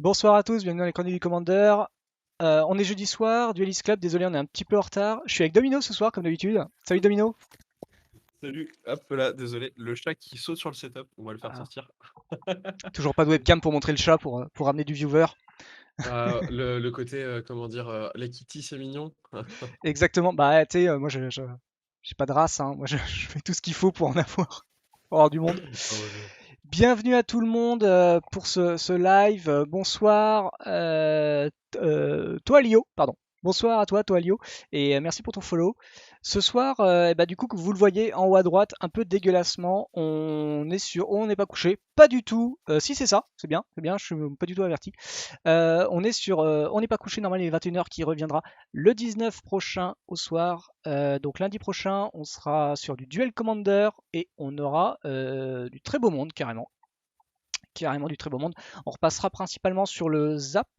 Bonsoir à tous, bienvenue dans les Chroniques du Commander. On est jeudi soir, Duelist Club, désolé on est un petit peu en retard. Je suis avec Domino ce soir comme d'habitude. Salut Domino. Salut, hop là, désolé, le chat qui saute sur le setup, on va le faire Ah, sortir. toujours pas de webcam pour montrer le chat pour ramener du viewer. Le côté, comment dire, les kitty c'est mignon. Exactement, bah tu sais, moi j'ai pas de race, hein. Moi je fais tout ce qu'il faut pour en avoir, pour avoir du monde. Ah ouais. Bienvenue à tout le monde pour ce live. Bonsoir, toi Lio, pardon. Bonsoir à toi Lio, et merci pour ton follow. Ce soir, eh ben, du coup, que vous le voyez en haut à droite, un peu dégueulassement, on n'est pas couché, pas du tout. Si c'est ça, c'est bien, je suis pas du tout averti. On est sur, on n'est pas couché normalement, il est 21h qui reviendra le 19 prochain au soir. Donc lundi prochain, on sera sur du Duel Commander et on aura du très beau monde carrément du très beau monde. On repassera principalement sur le Zap.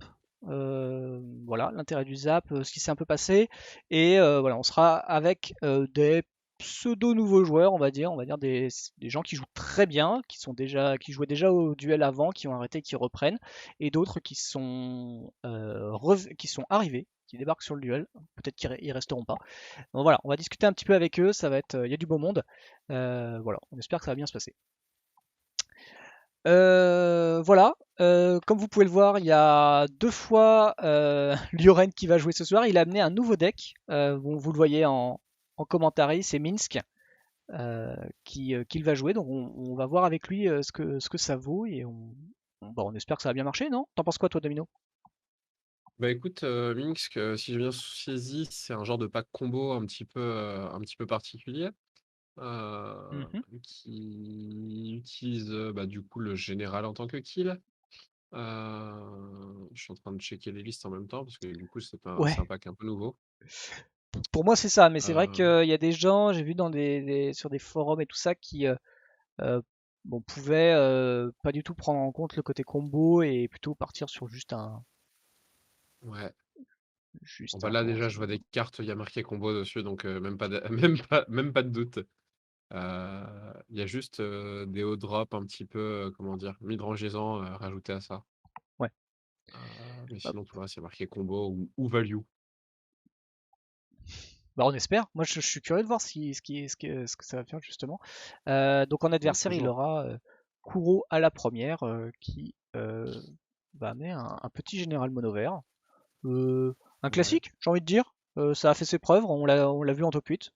Voilà l'intérêt du Zap, ce qui s'est un peu passé, et voilà, on sera avec des pseudo nouveaux joueurs, on va dire des gens qui jouent très bien, qui jouaient déjà au duel avant, qui ont arrêté, qui reprennent, et d'autres qui sont arrivés, qui débarquent sur le duel, peut-être qu'ils y resteront pas. Donc voilà, on va discuter un petit peu avec eux, ça va être, il y a du beau monde. Voilà, on espère que ça va bien se passer. Voilà, comme vous pouvez le voir, il y a deux fois Lioren qui va jouer ce soir. Il a amené un nouveau deck. Bon, vous le voyez en commentary, c'est Minsk qu'il va jouer. Donc on va voir avec lui ce que ça vaut et on espère que ça va bien marcher, non? T'en penses quoi, toi, Domino? Bah écoute, Minsk, si j'ai bien saisi, c'est un genre de pack combo un petit peu particulier, Mhm. qui utilise, bah, du coup, le général en tant que kill. Je suis en train de checker les listes en même temps parce que du coup, c'est un Ouais, pack un peu nouveau. pour moi c'est ça, mais c'est vrai Heu, qu'il y a des gens, j'ai vu sur des forums et tout ça, qui euh, bon, pouvaient pas du tout prendre en compte le côté combo et plutôt partir sur ouais. Bon, juste bah, un, là, comment déjà, ça je vois s'appelle? des cartes, il y a marqué combo dessus, donc même pas de même pas de doute. Il y a juste, des hauts drops un petit peu, comment dire? Mid-rangeisants, rajoutés à ça. Ouais. Mais Bah, sinon, tout le reste, il y a marqué combo ou value. bah, on espère. Moi, je suis curieux de voir ce que ça va faire justement. Donc en Bah, adversaire, il toujours. aura Kuro à la première, qui va amener un petit général mono vert. Un Ouais. classique, j'ai envie de dire. Ça a fait ses preuves, on l'a vu en top 8.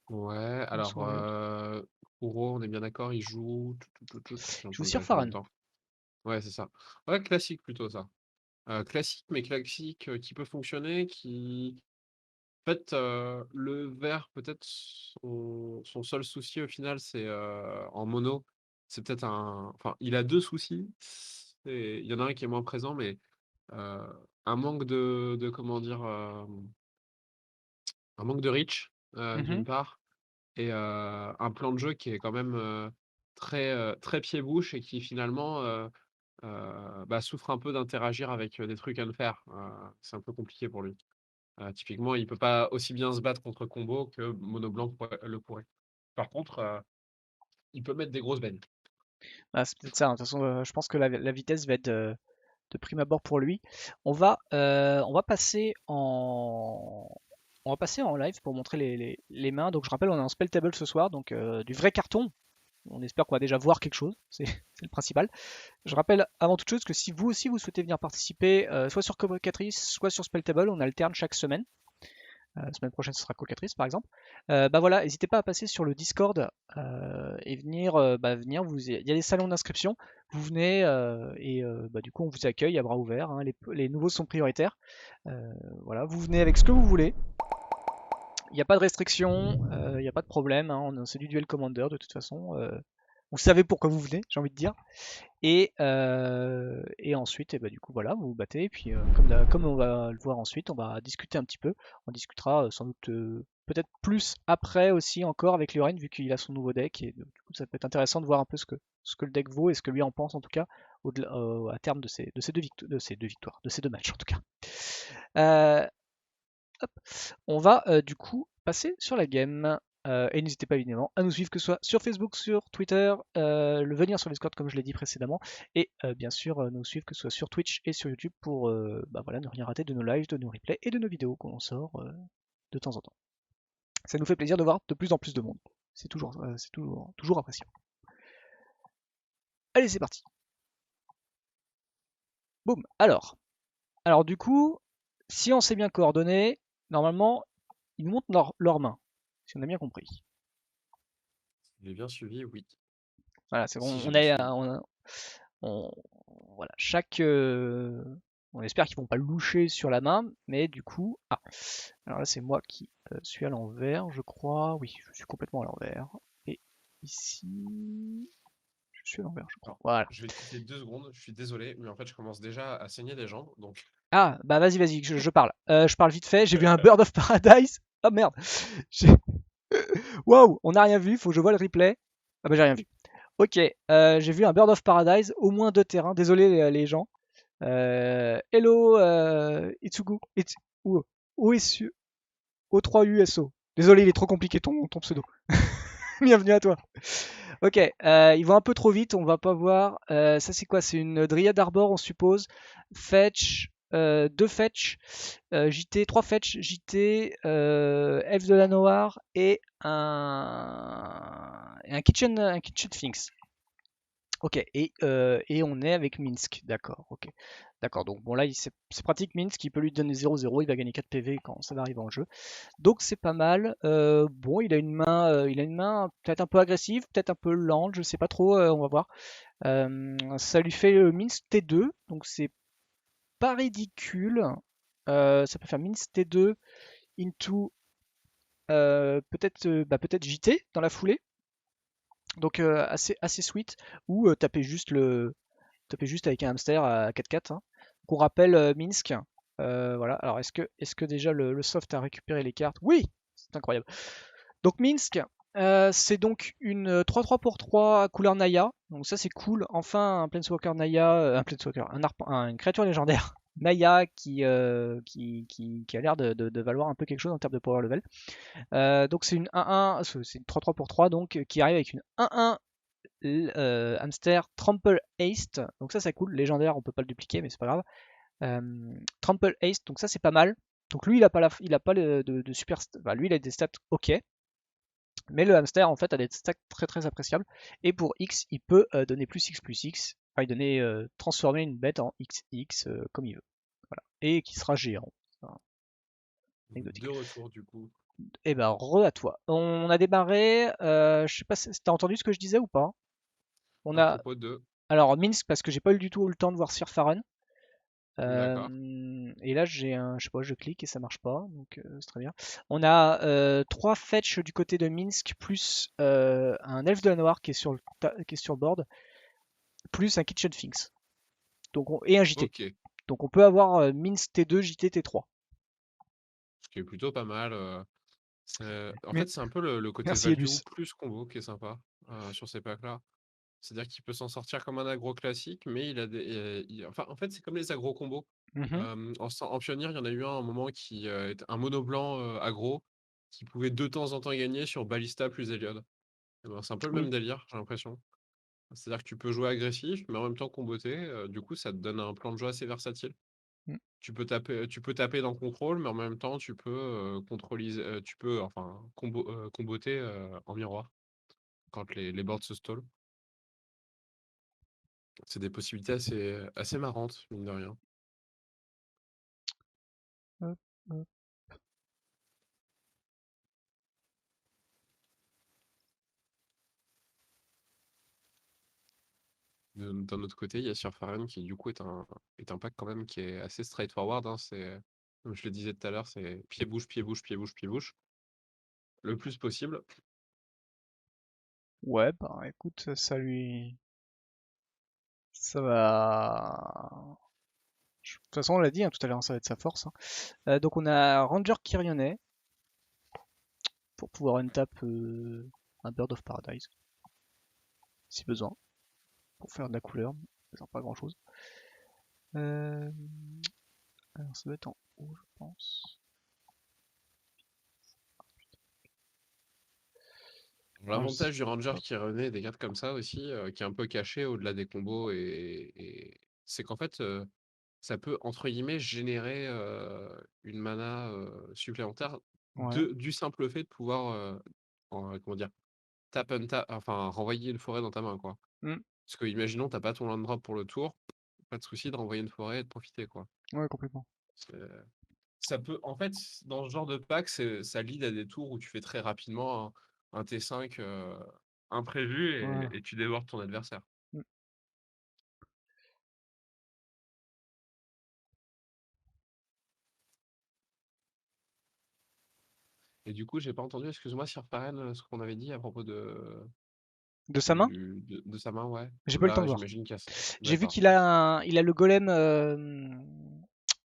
Ouais, On alors, s'en souvient. Kuro, on est bien d'accord, il joue je suis en Je vous train de sur vérifier en même Farhan. temps. Ouais, c'est ça. Ouais, classique plutôt ça. Classique, mais classique, qui peut fonctionner, qui en fait, le vert, peut-être son seul souci au final, c'est, en mono, c'est peut-être un enfin, il a 2 soucis. Il y en a un qui est moins présent, mais, heu, un manque de comment dire? Un manque de reach, Mhm. d'une part, et un plan de jeu qui est quand même, très pied-bouche et qui finalement, bah, souffre un peu d'interagir avec, des trucs unfair. C'est un peu compliqué pour lui. Typiquement, il peut pas aussi bien se battre contre combo que mono blanc le pourrait. Par contre, il peut mettre des grosses bennes. Ah, c'est peut-être ça, hein. De toute façon, je pense que la vitesse va être de prime abord pour lui. On va passer en live pour montrer les mains. Donc je rappelle, on est en spell table ce soir, donc du vrai carton. On espère qu'on va déjà voir quelque chose, c'est le principal. Je rappelle avant toute chose que si vous aussi vous souhaitez venir participer, soit sur Convocatrice, soit sur Spelltable, on alterne chaque semaine. La semaine prochaine, ce sera Cocatrice par exemple. Bah voilà, n'hésitez pas à passer sur le Discord et venir. Il y a des salons d'inscription. Vous venez et bah, du coup, on vous accueille à bras ouverts, hein. Les nouveaux sont prioritaires. Voilà, vous venez avec ce que vous voulez. Il n'y a pas de restriction, il n'y a pas de problème, hein. C'est du duel commander de toute façon. Vous savez pourquoi vous venez, j'ai envie de dire. Et ensuite, et bah, du coup, voilà, vous vous battez. Et puis, comme on va le voir ensuite, on va discuter un petit peu. On discutera sans doute peut-être plus après aussi encore avec Lioren, vu qu'il a son nouveau deck. Et du coup, ça peut être intéressant de voir un peu ce que le deck vaut et ce que lui en pense, en tout cas, à terme de ces deux victoires, de ces deux matchs, en tout cas. Euh, Hop. On va du coup passer sur la game. Et n'hésitez pas évidemment à nous suivre, que ce soit sur Facebook, sur Twitter, le venir sur Discord comme je l'ai dit précédemment, et bien sûr nous suivre que ce soit sur Twitch et sur YouTube pour voilà, ne rien rater de nos lives, de nos replays et de nos vidéos qu'on sort de temps en temps. Ça nous fait plaisir de voir de plus en plus de monde. C'est toujours apprécié. Allez, c'est parti. Boum. Alors du coup, si on s'est bien coordonné, normalement, ils nous montrent leurs mains, si on a bien compris. J'ai bien suivi, oui. Voilà, c'est bon. Si j'ai On bien a, suivi. voilà, on espère qu'ils vont pas loucher sur la main, mais du coup, alors là c'est moi qui suis à l'envers, je crois. Oui, je suis complètement à l'envers. Et ici, je suis à l'envers, je crois. Alors, Voilà. je vais te quitter 2 secondes, je suis désolé, mais en fait, je commence déjà à saigner des jambes, donc Ah, bah vas-y, je parle. Je parle vite fait. J'ai vu un Bird of Paradise. Oh merde. J'ai- Waouh, on n'a rien vu. Faut que je vois le replay. Ah bah j'ai rien vu. Ok, j'ai vu un Bird of Paradise, au moins 2 terrains. Désolé les gens. Hello, Itsugu. Où, où est-ce O3USO. Désolé, il est trop compliqué ton pseudo. Bienvenue à toi. Ok, il va un peu trop vite, on va pas voir. Ça c'est quoi? C'est une Dryad Arbor, on suppose. Fetch, 2 fetch, JT, 3 fetch, JT, Elf de la Noire et un kitchen Sphinx. Ok, et on est avec Minsk, d'accord, ok. D'accord, donc bon là c'est pratique, Minsk, il peut lui donner 0-0, il va gagner 4 PV quand ça va arriver en jeu. Donc c'est pas mal. Bon, il a une main peut-être un peu agressive, peut-être un peu lente, je sais pas trop, on va voir. Ça lui fait le Minsk T2, donc c'est pas ridicule. Ça peut faire Minsk T2 into peut-être JT dans la foulée. Donc assez sweet. Ou taper juste avec un hamster à 4-4. Hein. Donc, on rappelle Minsk. Voilà. Alors est-ce que déjà le soft a récupéré les cartes? Oui, c'est incroyable. Donc Minsk, c'est donc une 3-3 pour 3 couleur Naya. Donc ça c'est cool. Enfin un Planeswalker Naya, un Planeswalker, une créature légendaire Naya qui a l'air de valoir un peu quelque chose en termes de power level. Donc c'est une 1-1, c'est une 3-3 pour 3 donc qui arrive avec une 1-1 hamster Trample Haste. Donc ça c'est cool. Légendaire, on peut pas le dupliquer mais c'est pas grave. Trample Haste, donc ça c'est pas mal. Donc lui il a pas de super, enfin, lui il a des stats ok. Mais le hamster en fait a des stats très très appréciables. Et pour X, il peut donner plus X. Enfin, il donner transformer une bête en XX comme il veut. Voilà. Et qui sera géant. Enfin, anecdotique. de retour du coup. Et ben re à toi. On a démarré. Je sais pas si t'as entendu ce que je disais ou pas. On À a propos de... alors Minsk parce que j'ai pas eu du tout le temps de voir Sir Farron. D'accord. Et là j'ai je sais pas, je clique et ça marche pas, donc c'est très bien. On a 3 fetch du côté de Minsk plus un elfe de la noire qui est sur le board, plus un kitchen Sphinx. Et un JT. Ok. Donc on peut avoir Minsk T2, JT T3. Ce qui est plutôt pas mal. En Mais- fait, c'est un peu le côté Merci value Edus. plus combo qui est sympa sur ces packs-là. C'est-à-dire qu'il peut s'en sortir comme un aggro classique, mais il a des. Enfin, en fait, c'est comme les aggro combos. Mhm. En pionnier, il y en a eu un moment qui était un mono blanc aggro qui pouvait de temps en temps gagner sur Ballista plus Eliod. Eh ben, c'est un peu le même Oui. délire, j'ai l'impression. C'est-à-dire que tu peux jouer agressif, mais en même temps comboter. Du coup, ça te donne un plan de jeu assez versatile. Mm. Tu peux taper dans contrôle, mais en même temps, tu peux tu peux enfin comboter en miroir quand les boards se stallent. C'est des possibilités assez marrantes, mine de rien. Hop, hop. D'un autre côté, il y a Surfaren qui du coup est un pack quand même qui est assez straightforward. Hein. Comme je le disais tout à l'heure, c'est pied bouche, pied bouche, pied bouche, pied bouche, le plus possible. Ouais, bah écoute, ça va. De toute façon, on l'a dit hein, tout à l'heure, ça va être sa force. Hein. Donc on a Ranger Kyrionnet pour pouvoir untap un Bird of Paradise, si besoin, pour faire de la couleur, mais pas grand chose. Euh, alors ça doit être en haut, je pense. Enfin, je sais L'avantage du ranger pas. qui revenait des cartes comme ça aussi, qui est un peu caché au-delà des combos, c'est qu'en fait, ça peut entre guillemets générer une mana supplémentaire Ouais. du simple fait de pouvoir, comment dire, enfin renvoyer une forêt dans ta main, quoi. Hmm. Parce que imaginons, t'as pas ton land drop pour le tour, pas de souci de renvoyer une forêt et de profiter, quoi. Ouais, complètement. C'est- Ça peut, en fait, dans ce genre de pack, ça lead à des tours où tu fais très rapidement un T5 imprévu Voilà. et tu débordes ton adversaire. Hmm. Et du coup, j'ai pas entendu, excuse-moi, Sir Faren, ce qu'on avait dit à propos De sa main? de sa main, ouais. J'ai pas eu le temps Là, de voir. j'imagine qu'il y a... J'ai vu D'accord. qu'il a il a le golem.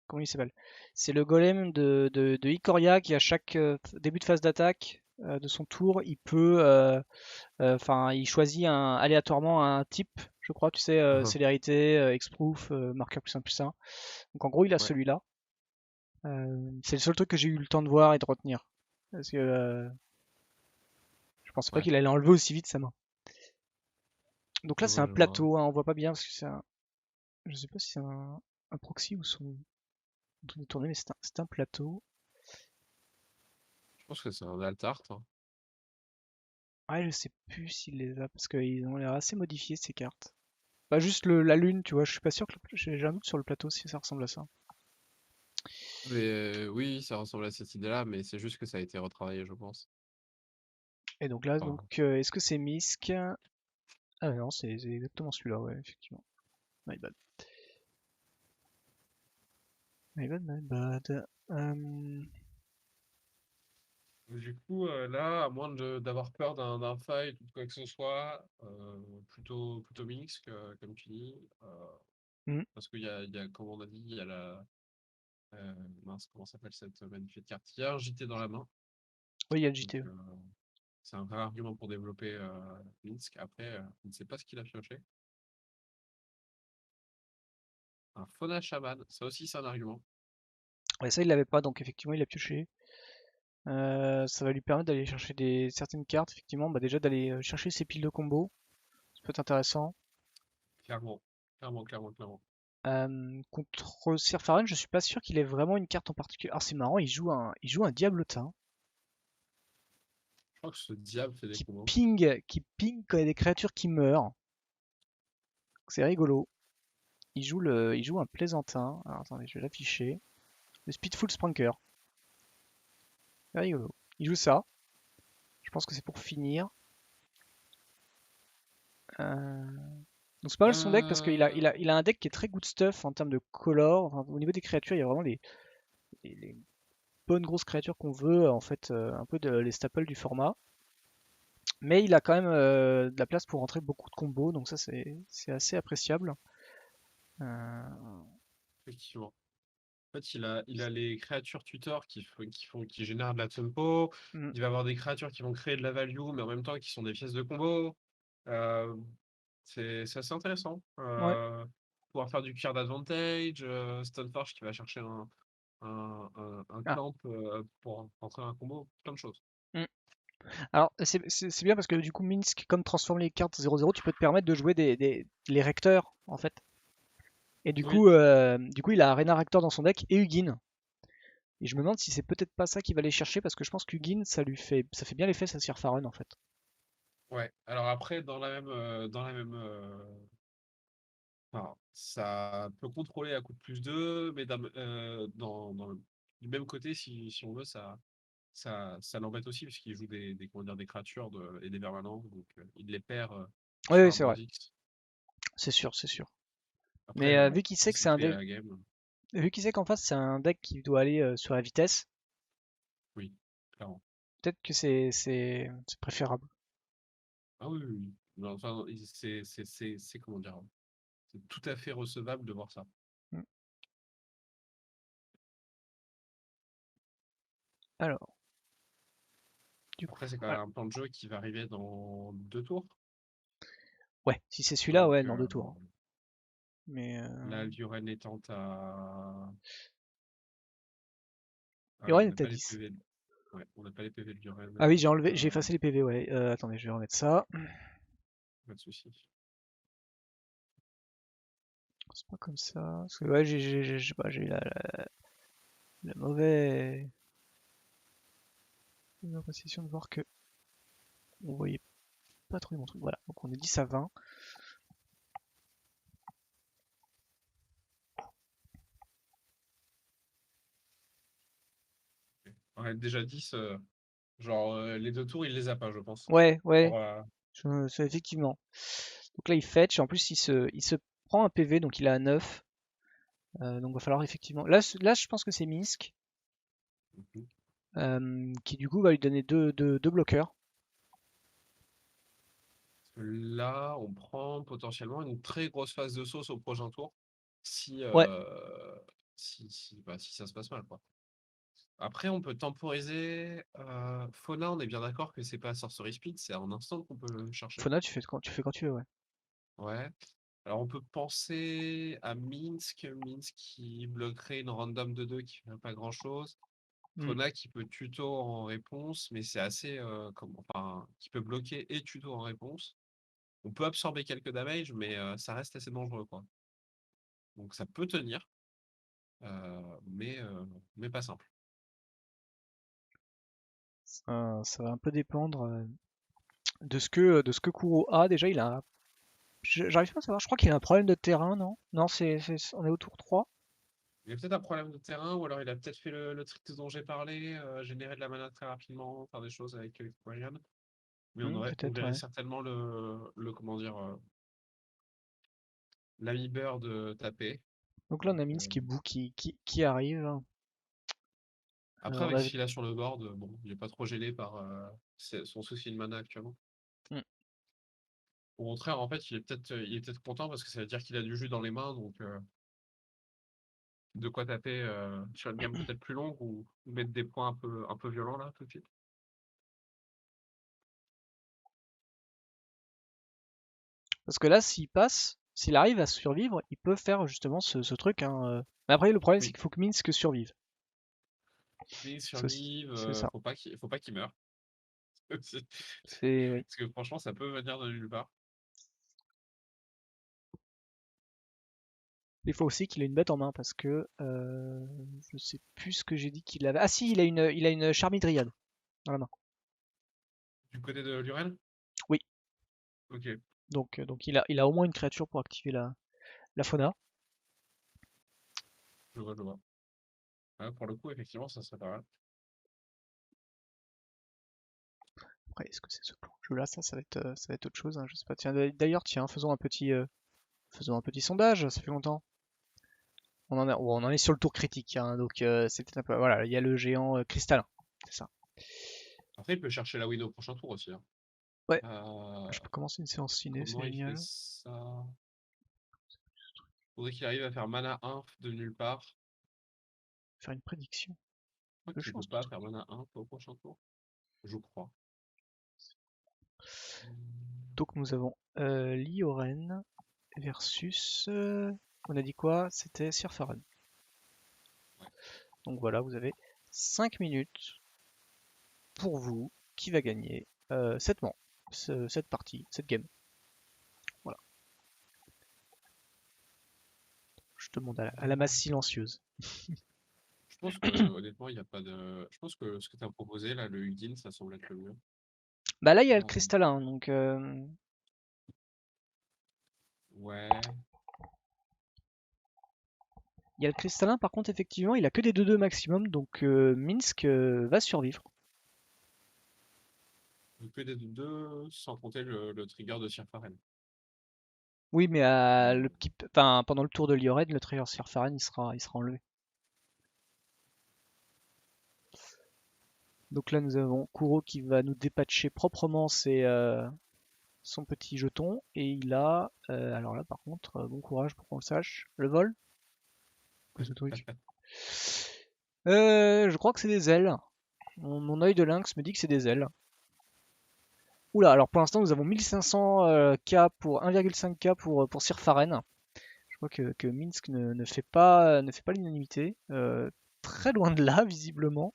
Comment il s'appelle? C'est le golem de Ikoria qui à chaque début de phase d'attaque de son tour, il peut, enfin, il choisit aléatoirement un type, je crois, tu sais, Uhum. célérité, hexproof, marqueur plus un. Donc en gros, il a Ouais, celui-là. C'est le seul truc que j'ai eu le temps de voir et de retenir. Parce que je pensais pas ouais, qu'il allait enlever aussi vite sa main. Donc là, je c'est vois, un je vois. plateau, hein, on voit pas bien parce que je sais pas si c'est un proxy ou en train de tourner, mais c'est un plateau. Je pense que c'est un altart, hein. Ouais, je sais plus s'il les a parce qu'ils ont l'air assez modifiés ces cartes. Pas juste la lune, tu vois, je suis pas sûr que j'ai un doute sur le plateau si ça ressemble à ça. Mais oui, ça ressemble à cette idée-là, mais c'est juste que ça a été retravaillé, je pense. Et donc là, Enfin, est-ce que c'est Misk? Ah non, c'est exactement celui-là, ouais, effectivement. My bad. My bad, my bad. du coup, là, à moins d'avoir peur d'un fight ou de quoi que ce soit, plutôt mix, comme tu dis, Hmm. parce comme on a dit, il y a mince, comment s'appelle cette magnifique carte? Il y a un JT dans la main, Oui, il y a le donc JT. c'est un vrai argument pour développer Minsk. Après, on ne sait pas ce qu'il a pioché. Un Fauna Shaman, ça aussi c'est un argument. Ouais, ça, il l'avait pas, donc effectivement, il a pioché. Ça va lui permettre d'aller chercher certaines cartes, effectivement. Bah, déjà d'aller chercher ses piles de combos. Ça peut être intéressant. Clairement, clairement, clairement, clairement. Contre Sir Farron, je suis pas sûr qu'il ait vraiment une carte en particulier. Alors c'est marrant, il joue un Diablotin Je crois que ce diable fait des combos. qui ping quand il y a des créatures qui meurent. C'est rigolo. Il joue un plaisantin. Alors attendez, je vais l'afficher. Le Speedful Spranker. C'est rigolo. Il joue ça. Je pense que c'est pour finir. Euh, Donc c'est pas mal son deck parce qu'il a un deck qui est très good stuff en termes de color. Enfin, au niveau des créatures, il y a vraiment les bonnes grosses créatures qu'on veut, en fait, un peu les staples du format. Mais il a quand même de la place pour rentrer beaucoup de combos, donc ça c'est assez appréciable. Euh, Effectivement. En fait, il a les créatures tutors qui génèrent de la tempo. hmm, Il va avoir des créatures qui vont créer de la value, mais en même temps qui sont des pièces de combo. Euh, c'est assez intéressant. ouais. Pouvoir faire du clear d'advantage, Stoneforge qui va chercher un Ah, clamp pour rentrer un combo, plein de choses. hmm. Alors c'est bien parce que du coup Minsk, comme transforme les cartes 0-0, tu peux te permettre de jouer les recteurs en fait. Et Oui, du coup il a Arena Rector dans son deck et Hugin. Et je me demande si c'est peut-être pas ça qu'il va aller chercher parce que je pense qu'Hugin ça fait bien l'effet ça Sir Farron en fait. ouais. Alors après, enfin, ça peut contrôler à coup de +2, mais du même côté, si on veut, ça l'embête aussi, puisqu'il joue comment dire, des créatures et des permanents, donc il les perd Oui, sur oui un c'est vrai, Bordix. c'est sûr, c'est sûr. Après, Mais bon, si c'est clé à la game, vu qu'il sait qu'en face c'est un deck qui doit aller sur la vitesse, oui, clairement. peut-être que c'est préférable. Ah oui, oui, oui. Non, enfin, comment dire, c'est tout à fait recevable de voir ça. Mm. Alors, du coup, Après, c'est quand voilà. même un plan de jeu qui va arriver dans 2 tours. Ouais, si c'est celui-là, Donc ouais, dans 2 tours, hein. Mais là, Lioren étant à... il y aurait on une n'a état pas les 10. PV. Ouais, on n'a pas les PV de Ah oui, Duren. j'ai effacé les PV, ouais. Attendez, je vais remettre ça. Pas de soucis. C'est pas comme ça. Parce que ouais, je sais pas, j'ai eu la mauvaise impression de voir que on voyait pas trop mon truc. Voilà, donc on est 10 à 20. Ouais, déjà 10, genre les 2 tours, il les a pas, je pense. Ouais, ouais, Pour, effectivement. Donc là, il fetch, et en plus, il se prend un PV, donc il a 9. Donc va falloir effectivement. Là, je pense que c'est Minsk, mhm. qui du coup va lui donner deux bloqueurs. Là, on prend potentiellement une très grosse phase de sauce au prochain tour si, Ouais, si ça se passe mal, quoi. Après, on peut temporiser. Fauna, on est bien d'accord que c'est pas Sorcery Speed, c'est en instant qu'on peut le chercher. Fauna, tu fais quand tu veux, ouais. Ouais. Alors, on peut penser à Minsk. Minsk qui bloquerait une random de 2 qui fait pas grand-chose. Hmm. Fauna qui peut tuto en réponse, mais c'est assez. Enfin, qui peut bloquer et tuto en réponse. On peut absorber quelques damage, mais ça reste assez dangereux, quoi. Donc, ça peut tenir, mais pas simple. Ça va un peu dépendre de ce que Kuro a. Déjà, j'arrive pas à savoir. Je crois qu'il a un problème de terrain, non? Non, on est au tour 3. Il y a peut-être un problème de terrain, ou alors il a peut-être fait le trick dont j'ai parlé, générer de la mana très rapidement, faire des choses avec Electropotion. Mais on Peut-être, verrait ouais. certainement comment dire, l'ami Bird taper. Donc là, on Donc, a Minsk qui arrive. après, On avec ce avait. qu'il a sur le board, bon, il n'est pas trop gêné par son souci de mana actuellement. Hmm. Au contraire, en fait, il est peut-être content parce que ça veut dire qu'il a du jus dans les mains, donc de quoi taper sur une gamme peut-être plus longue ou mettre des points un peu violents là tout de suite. Parce que là, s'il arrive à survivre, il peut faire justement ce truc, hein. Mais après, le problème, c'est Oui, qu'il faut que Minsk survive. mais C'est aussi, survive, c'est ça. faut pas qu'il meure. C'est- C'est, oui. Parce que franchement, ça peut venir de nulle part. Il faut aussi qu'il ait une bête en main parce que je sais plus ce que j'ai dit qu'il avait. Ah si, il a une Charmidriade dans la main. Du côté de Lurel? Oui. Ok, Donc il a au moins une créature pour activer la fauna. je vois, je vois. Ouais, pour le coup, effectivement, ça serait pas mal. Après, est-ce que c'est ce jeu-là? Ça va être autre chose, hein, je sais pas. Tiens, d'ailleurs, tiens, faisons un petit sondage. Ça fait longtemps. On en est sur le tour critique, hein, donc c'est peut-être un peu. Voilà, il y a le géant cristallin. C'est ça. Après, il peut chercher la win au prochain tour aussi, hein. Ouais, je Euh, peux commencer une séance ciné, c'est Comment il fait génial. ça? Faudrait qu'il arrive à faire mana 1 de nulle part. Faire une prédiction. Je crois Peu qu'il peut chance, pas putain. faire mana 1 au prochain tour. Je crois. Donc nous avons Lioren versus. On a dit quoi? C'était Sir Farhan. Ouais. Donc voilà, vous avez 5 minutes pour vous qui va gagner cette partie, cette game. Voilà. Je demande à la masse silencieuse. Je pense que honnêtement, il n'y a pas de. Je pense que ce que tu as proposé, là, le Udin, ça semble être le mieux. Bah là, il y a le Euh, cristallin, donc ouais. il y a le cristallin. Par contre, effectivement, il a que des 2-2 maximum, donc Minsk va survivre. Que des deux, sans compter le trigger de Sirfaren. Oui, mais Euh, enfin, pendant le tour de Liored, le trigger Sir Farhan, il sera enlevé. Donc là, nous avons Kuro qui va nous dépatcher proprement son petit jeton. Et il a, alors là par contre, bon courage pour qu'on le sache, le vol, que ce truc. Je crois que c'est des ailes. Mon œil de lynx me dit que c'est des ailes. Oula, alors pour l'instant nous avons 1500 K pour 1,5 K pour Sir Faren. Je crois que Minsk ne fait pas l'unanimité. Très loin de là, visiblement.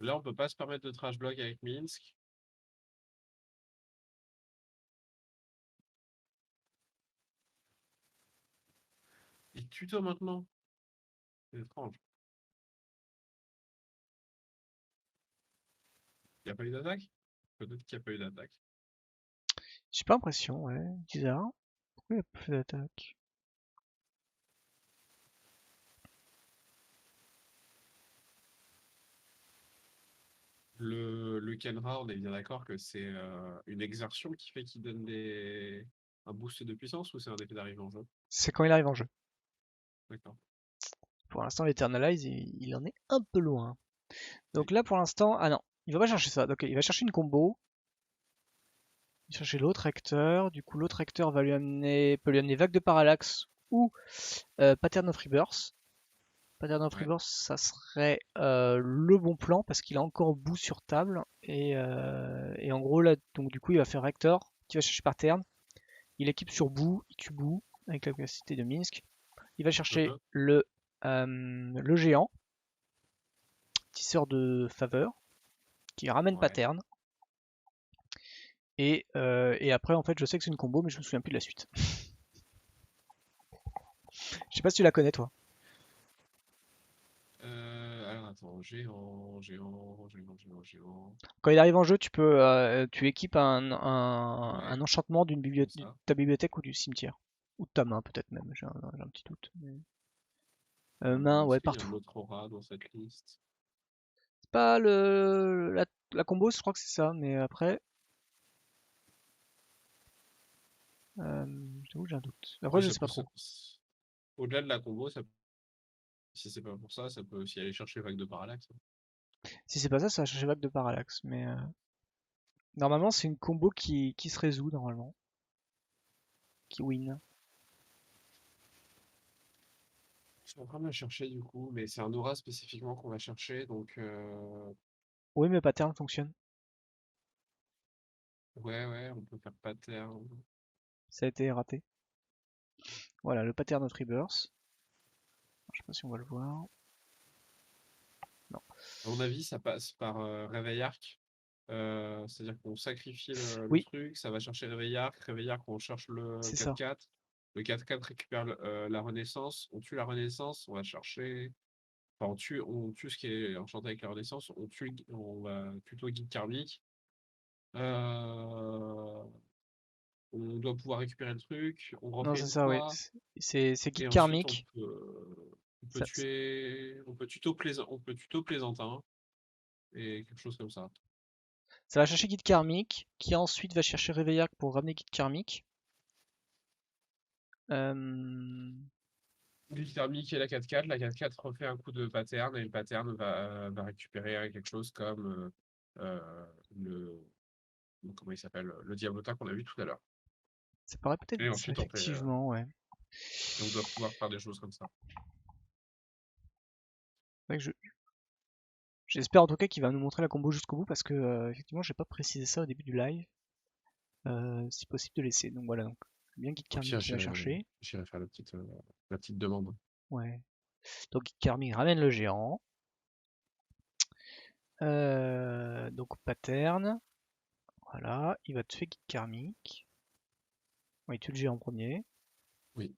Là, on peut pas se permettre de trash block avec Minsk. Il tuto maintenant. C'est étrange. Il n'y a pas eu d'attaque? Peut-être qu'il n'y a pas eu d'attaque. J'ai pas l'impression, ouais. Bizarre. Pourquoi il y a pas fait d'attaque? Le Kenra, on est bien d'accord que c'est une exertion qui fait qu'il donne un boost de puissance ou c'est un effet d'arrivée en jeu? C'est quand il arrive en jeu. D'accord. Pour l'instant, l'Eternalize, il en est un peu loin. Oui. Donc là, pour l'instant, ah non, il va pas chercher ça. Donc il va chercher une combo. Il va chercher l'autre acteur. Du coup, l'autre acteur peut lui amener Vague de Parallaxe ou Pattern of Rebirth. Pattern of Ouais. Rebirth, ça serait le bon plan parce qu'il a encore bout sur table. Et en gros, là, donc du coup, il va faire acteur qui va chercher Pattern. Il équipe sur bout, il tue bout avec la capacité de Minsk. Il va chercher Mhm. le géant, tisseur de faveur, qui ramène Ouais. Pattern. Et après, en fait, je sais que c'est une combo, mais je me souviens plus de la suite. Je sais pas si tu la connais, toi. Alors attends, géant. Quand il arrive en jeu, tu équipes Ouais, un enchantement de comme ça. ta bibliothèque ou du cimetière. Ou de ta main, peut-être même. J'ai un petit doute. Main, Est-ce ouais, qu'il y a partout. un autre aura dans cette liste? C'est pas la combo, je crois que c'est ça, mais après, j'avoue que j'ai un doute. Après, Oui, je ça sais pas peut, trop. au-delà de la combo, si c'est pas pour ça, ça peut aussi aller chercher vague de parallaxe, hein. Si c'est pas ça, ça va chercher vague de parallaxe. Mais normalement, c'est une combo qui se résout, normalement. Qui win. Je suis en train de la chercher du coup, mais c'est un aura spécifiquement qu'on va chercher, donc Oui, mais pattern fonctionne. ouais, on peut faire pattern. Ça a été raté. Voilà, le pattern of rebirth. Je sais pas si on va le voir. Non. À mon avis, ça passe par réveil arc. C'est-à-dire qu'on sacrifie le Oui, truc, ça va chercher réveil arc, on cherche le c'est ça. 4-4. Le 4-4 récupère la renaissance, on tue la renaissance, on va chercher. Enfin, on tue ce qui est enchanté avec la renaissance, on va plutôt guide karmique. Euh, on doit pouvoir récupérer le truc, on Non, refait c'est une ça, oui. fois, C'est guide et ensuite karmique. on peut Ça- tuer, on peut tuto plaisantin, et quelque chose comme ça. Ça va chercher guide karmique, qui ensuite va chercher Réveillac pour ramener guide karmique. Euh, Guide thermique et la 4-4. La 4-4 refait un coup de pattern et le pattern va récupérer quelque chose comme le. Comment il s'appelle? Le diabotin qu'on a vu tout à l'heure. Ça paraît peut-être Et ça, ensuite, effectivement, ouais. on doit pouvoir faire des choses comme ça. Ouais, j'espère en tout cas qu'il va nous montrer la combo jusqu'au bout parce que effectivement j'ai pas précisé ça au début du live. Si possible de laisser. Donc voilà, donc bien guide Au karmique pire, qui va chercher. j'irai faire la petite demande. Ouais. Donc guide karmique ramène le géant. Donc pattern. Voilà, il va tuer guide karmique. Ouais, il tue le géant en premier. Oui.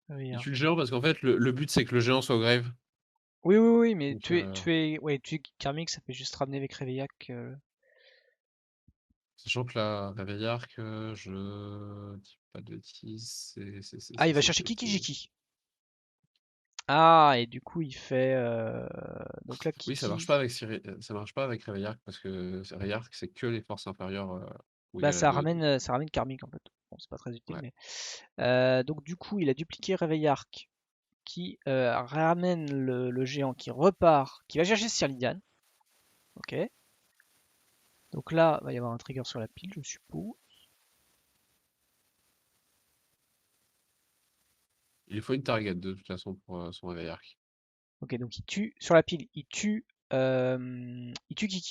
Il Réveillark. tue le géant parce qu'en fait, le but, c'est que le géant soit au grave. Oui, oui, oui, mais Donc, tuer guide karmique, ça fait juste ramener avec Réveillac. sachant que la réveil arc, je dis pas de bêtises, Ah, il va chercher Kikijiki. Ah, et du coup, il fait. Donc là, Oui, Kiki. Ça marche pas avec Réveil Arc parce que Réveil Arc, c'est que les forces inférieures ou Bah, égales à 2. Donc, ça ramène karmique en fait. Bon, c'est pas très utile, ouais. mais. Donc du coup, il a dupliqué Réveillark qui ramène le géant qui repart, qui va chercher Sirlidan. Ok. Donc là, il va y avoir un trigger sur la pile, je suppose. Il faut une target de toute façon pour son Réveil Arc. Ok, donc il tue sur la pile, il tue Kikijiki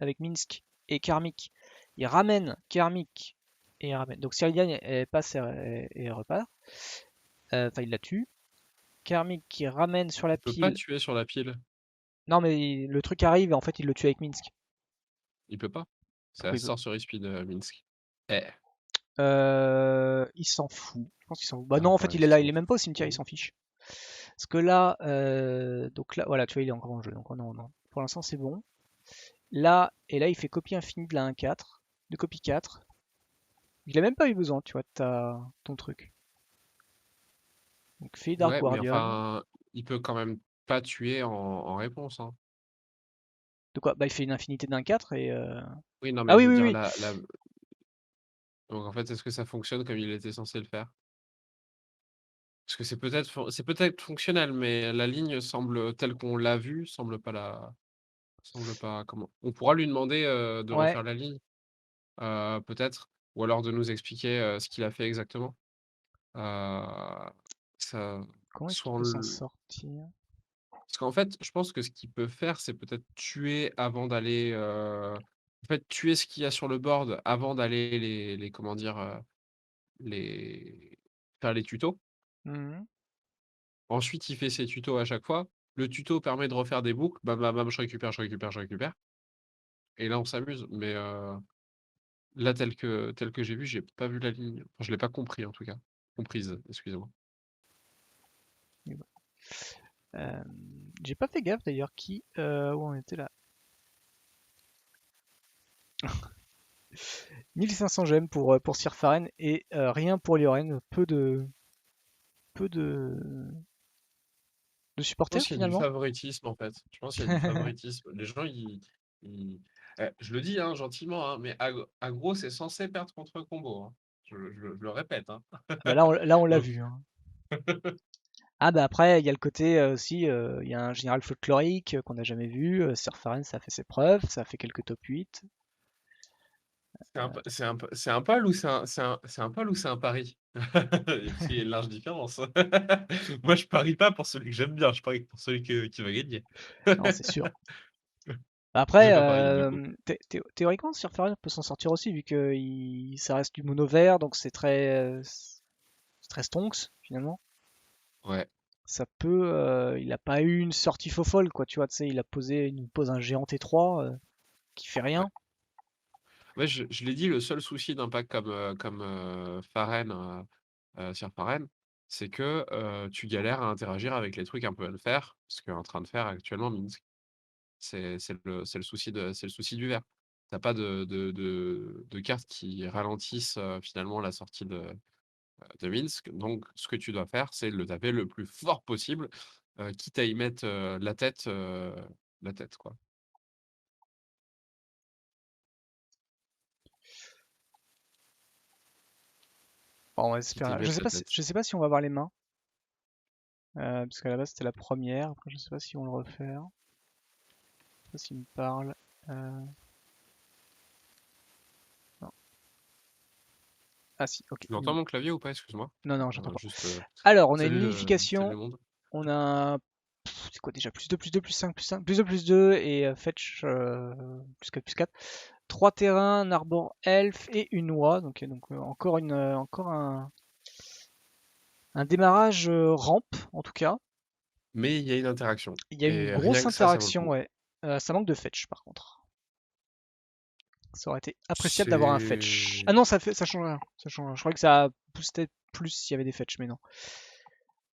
avec Minsk et Karmik. Il ramène Karmik et il ramène. Donc Sirlidan elle passe et elle repart. Enfin, il la tue. Karmik qui ramène sur la Il peut pas pile. tuer sur la pile. Non, mais le truc arrive et en fait, il le tue avec Minsk. Il peut pas. C'est la Pourquoi il peut? sorcery speed de Minsk. Eh. Il s'en fout. Je pense qu'il s'en fout. Bah non, Ah en fait, ouais, il est il là, il s'en est même pas au cimetière, il fout. s'en fiche. Parce que là, donc là, voilà, tu vois, il est encore en jeu. Donc non, non. Pour l'instant, c'est bon. Là, et là, il fait copie infinie de la 1-4, de copie 4. Il a même pas eu besoin, tu vois, de ton truc. Donc, fait Dark Ouais, mais Guardian. enfin, il peut quand même pas tuer en réponse, hein. De quoi? Bah, il fait une infinité d'un 4 et. Oui, non, Ah mais oui, je veux oui, dire, oui. donc en fait, est-ce que ça fonctionne comme il était censé le faire? Parce que c'est peut-être fonctionnel, mais la ligne semble, telle qu'on l'a vue, semble pas comment. On pourra lui demander de Ouais. refaire la ligne, peut-être, ou alors de nous expliquer ce qu'il a fait exactement. Euh, ça, Comment est-ce soit qu'il on peut s'en le- sortir? Parce qu'en fait, je pense que ce qu'il peut faire, c'est peut-être tuer avant d'aller. En fait, tuer ce qu'il y a sur le board avant d'aller comment dire, les faire les tutos. Mhm. Ensuite, il fait ses tutos à chaque fois. Le tuto permet de refaire des boucles. Bam, bam, bam, je récupère, je récupère, je récupère. Et là, on s'amuse. Mais là, tel que j'ai vu, j'ai pas vu la ligne. Enfin, je l'ai pas compris, en tout cas. Comprise, excusez-moi. Euh, j'ai pas fait gaffe d'ailleurs où on était là. 1500 gemmes pour Sirfaren et rien pour Lioren. Peu de Je pense supporters qu'il y a du finalement. favoritisme, en fait. Je pense qu'il y a du favoritisme. Les gens, ils- je le dis hein, gentiment, hein, mais aggro, c'est censé perdre contre combo, hein. Je le répète, hein. Bah là, on l'a Donc, vu, hein. Ah bah après, il y a le côté aussi, il y a un général folklorique qu'on n'a jamais vu. Sirfaren, ça a fait ses preuves, ça a fait quelques top 8. c'est un pal ou c'est un pal ou c'est un pari? Parce qu'il y a une large différence. Moi, je parie pas pour celui que j'aime bien, je parie pour celui qui va gagner. Non, c'est sûr. J'ai Après, pas parié du coup. théoriquement, Sirfaren peut s'en sortir aussi, vu que ça reste du mono vert, donc c'est très stonks finalement. Ouais. Ça peut, il a pas eu une sortie faux folle, quoi, tu vois, tu sais, il pose un géant T3 qui fait Ouais. rien. Ouais, je l'ai dit, le seul souci d'un pack comme Pharren, sur Pharren, c'est que tu galères à interagir avec les trucs un peu unfair, ce qu'est en train de faire actuellement Minsk. C'est le souci du vert. T'as pas de cartes qui ralentissent finalement la sortie de Minsk. Donc, ce que tu dois faire, c'est le taper le plus fort possible, quitte à y mettre la tête, quoi. Bon, on va Quitte à y espérer. mettre la tête. Je sais pas si on va avoir les mains, parce qu'à la base c'était la première. Après, je sais pas si on le refait. Je sais pas s'il me parle. Non. Ah si, ok. Tu l'entends mon clavier ou pas? Excuse-moi. Non, non, j'entends pas. Juste, Alors, on a une salut, salut unification. le monde. On a. C'est quoi déjà? Plus 2, plus 2, plus 5, plus 5, plus 2, plus 2 et fetch plus 4, plus 4. 3 terrains, un arbor elf et une oie. Donc encore un démarrage rampe en tout cas. Mais il y a une interaction. Il y a une Et grosse rien que ça vaut le interaction, coup. ouais. Ça manque de fetch par contre. Ça aurait été appréciable d'avoir un fetch. Ah C'est. non, ça change rien. Ça change rien. Je croyais que ça boostait plus s'il y avait des fetch, mais non.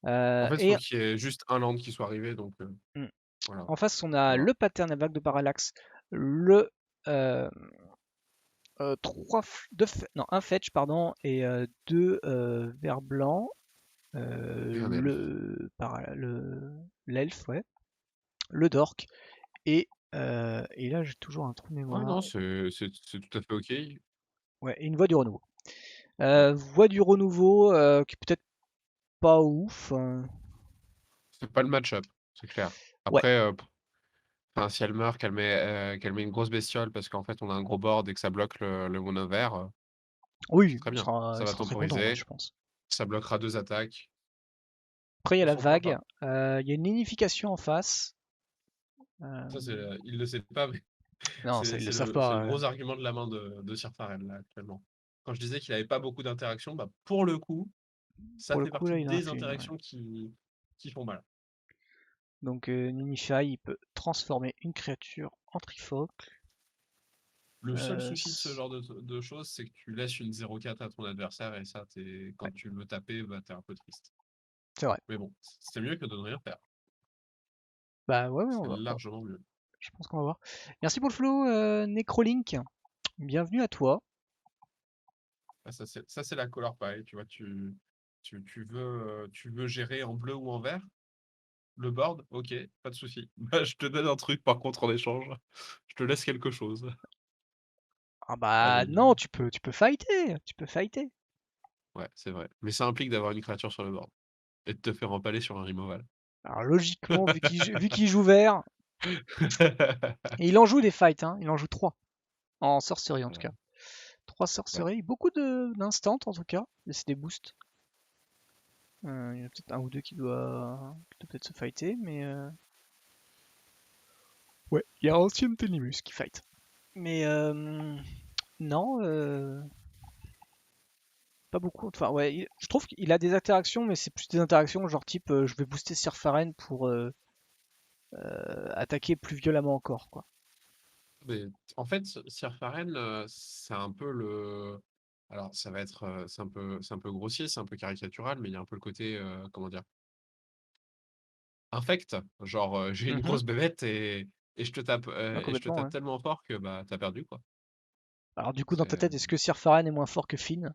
En fait, il faut Et qu'il y ait juste un land qui soit arrivé. Donc, hmm, voilà. en face, on a Voilà. le pattern à vague de parallaxe, le euh, non, un fetch pardon et deux verts blancs, Et un elfe. l'elfe, ouais, le dork et là j'ai toujours un trou de Ouais, mémoire. non, c'est tout à fait OK. Ouais, et une voix du renouveau. Ouais. Voix du renouveau qui est peut-être pas ouf. C'est pas le match-up, c'est clair. Ouais, Après, enfin, si elle meurt, qu'elle met une grosse bestiole parce qu'en fait, on a un gros board et que ça bloque le mono vert, c'est oui, très bien. Ça il va sera très content, ouais, temporiser, je pense. ça bloquera 2 attaques. Après, il y a la Franchement, pourquoi vague. pas? Il y a une unification en face. Euh, Ça, il le sait pas, mais non, ça, c'est ils le c'est savent le c'est le pas. gros argument de la main de Sir Farel, là, actuellement. Quand je disais qu'il avait pas beaucoup d'interactions, bah, pour le coup, ça Pour le fait coup, partie là, il en a des fait une. Ouais. interactions qui font mal. Donc Ninify, il peut transformer une créature en trifocle. Le seul Euh, souci de ce c- genre de choses, c'est que tu laisses une 0-4 à ton adversaire et ça, ouais, quand tu le veux taper, bah, t'es un peu triste. c'est vrai. Mais bon, c'est mieux que de ne rien faire. Bah ouais, ouais, C'est largement mieux. je pense qu'on va voir. Merci pour le follow, Necrolink. Bienvenue à toi. Ah, ça, c'est la couleur pareil. Tu vois, tu veux gérer en bleu ou en vert le board? Ok, pas de souci. Bah, je te donne un truc par contre en échange. Je te laisse quelque chose. Ah bah Allez. non, tu peux fighter, tu peux fighter. Ouais, c'est vrai. Mais ça implique d'avoir une créature sur le board et de te faire empaler sur un removal. Alors logiquement, vu qu'il joue vert, et il en joue des fights, hein, il en joue 3 en sorcerie en tout Euh, cas. 3 ouais. sorceries, beaucoup d'instants en tout cas, et c'est des boosts. Il y en a peut-être un ou deux qui doit peut-être se fighter, mais ouais, il y a Ancien Telimus qui fight. Mais non, pas beaucoup. Enfin ouais, je trouve qu'il a des interactions, mais c'est plus des interactions genre type je vais booster Sirfaren pour attaquer plus violemment encore, quoi. Mais en fait, Sirfaren, c'est un peu le. Alors, ça va être, c'est un peu grossier, c'est un peu caricatural, mais il y a un peu le côté, comment dire, infect. Genre, j'ai une Mhm. grosse bébête Ouais, et je te complètement, tape ouais. tellement fort que bah t'as perdu quoi. Alors du coup, dans ta C'est, tête, est-ce que Sirfaren est moins fort que Finn?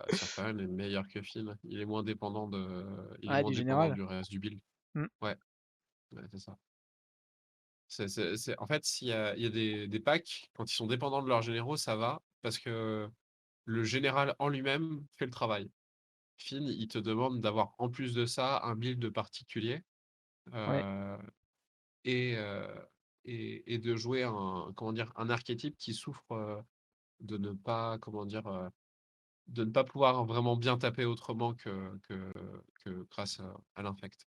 Sirfaren est meilleur que Finn. Il est Ah, moins du dépendant général. du reste du build. Hmm, Ouais, ouais, c'est ça. En fait, il y a des packs, quand ils sont dépendants de leurs généraux, ça va, parce que le général en lui-même fait le travail. Finn, il te demande d'avoir en plus de ça un build particulier ouais. euh, et, euh, et de jouer comment dire, un archétype qui souffre de ne pas, comment dire, de ne pas pouvoir vraiment bien taper autrement que grâce à l'infect,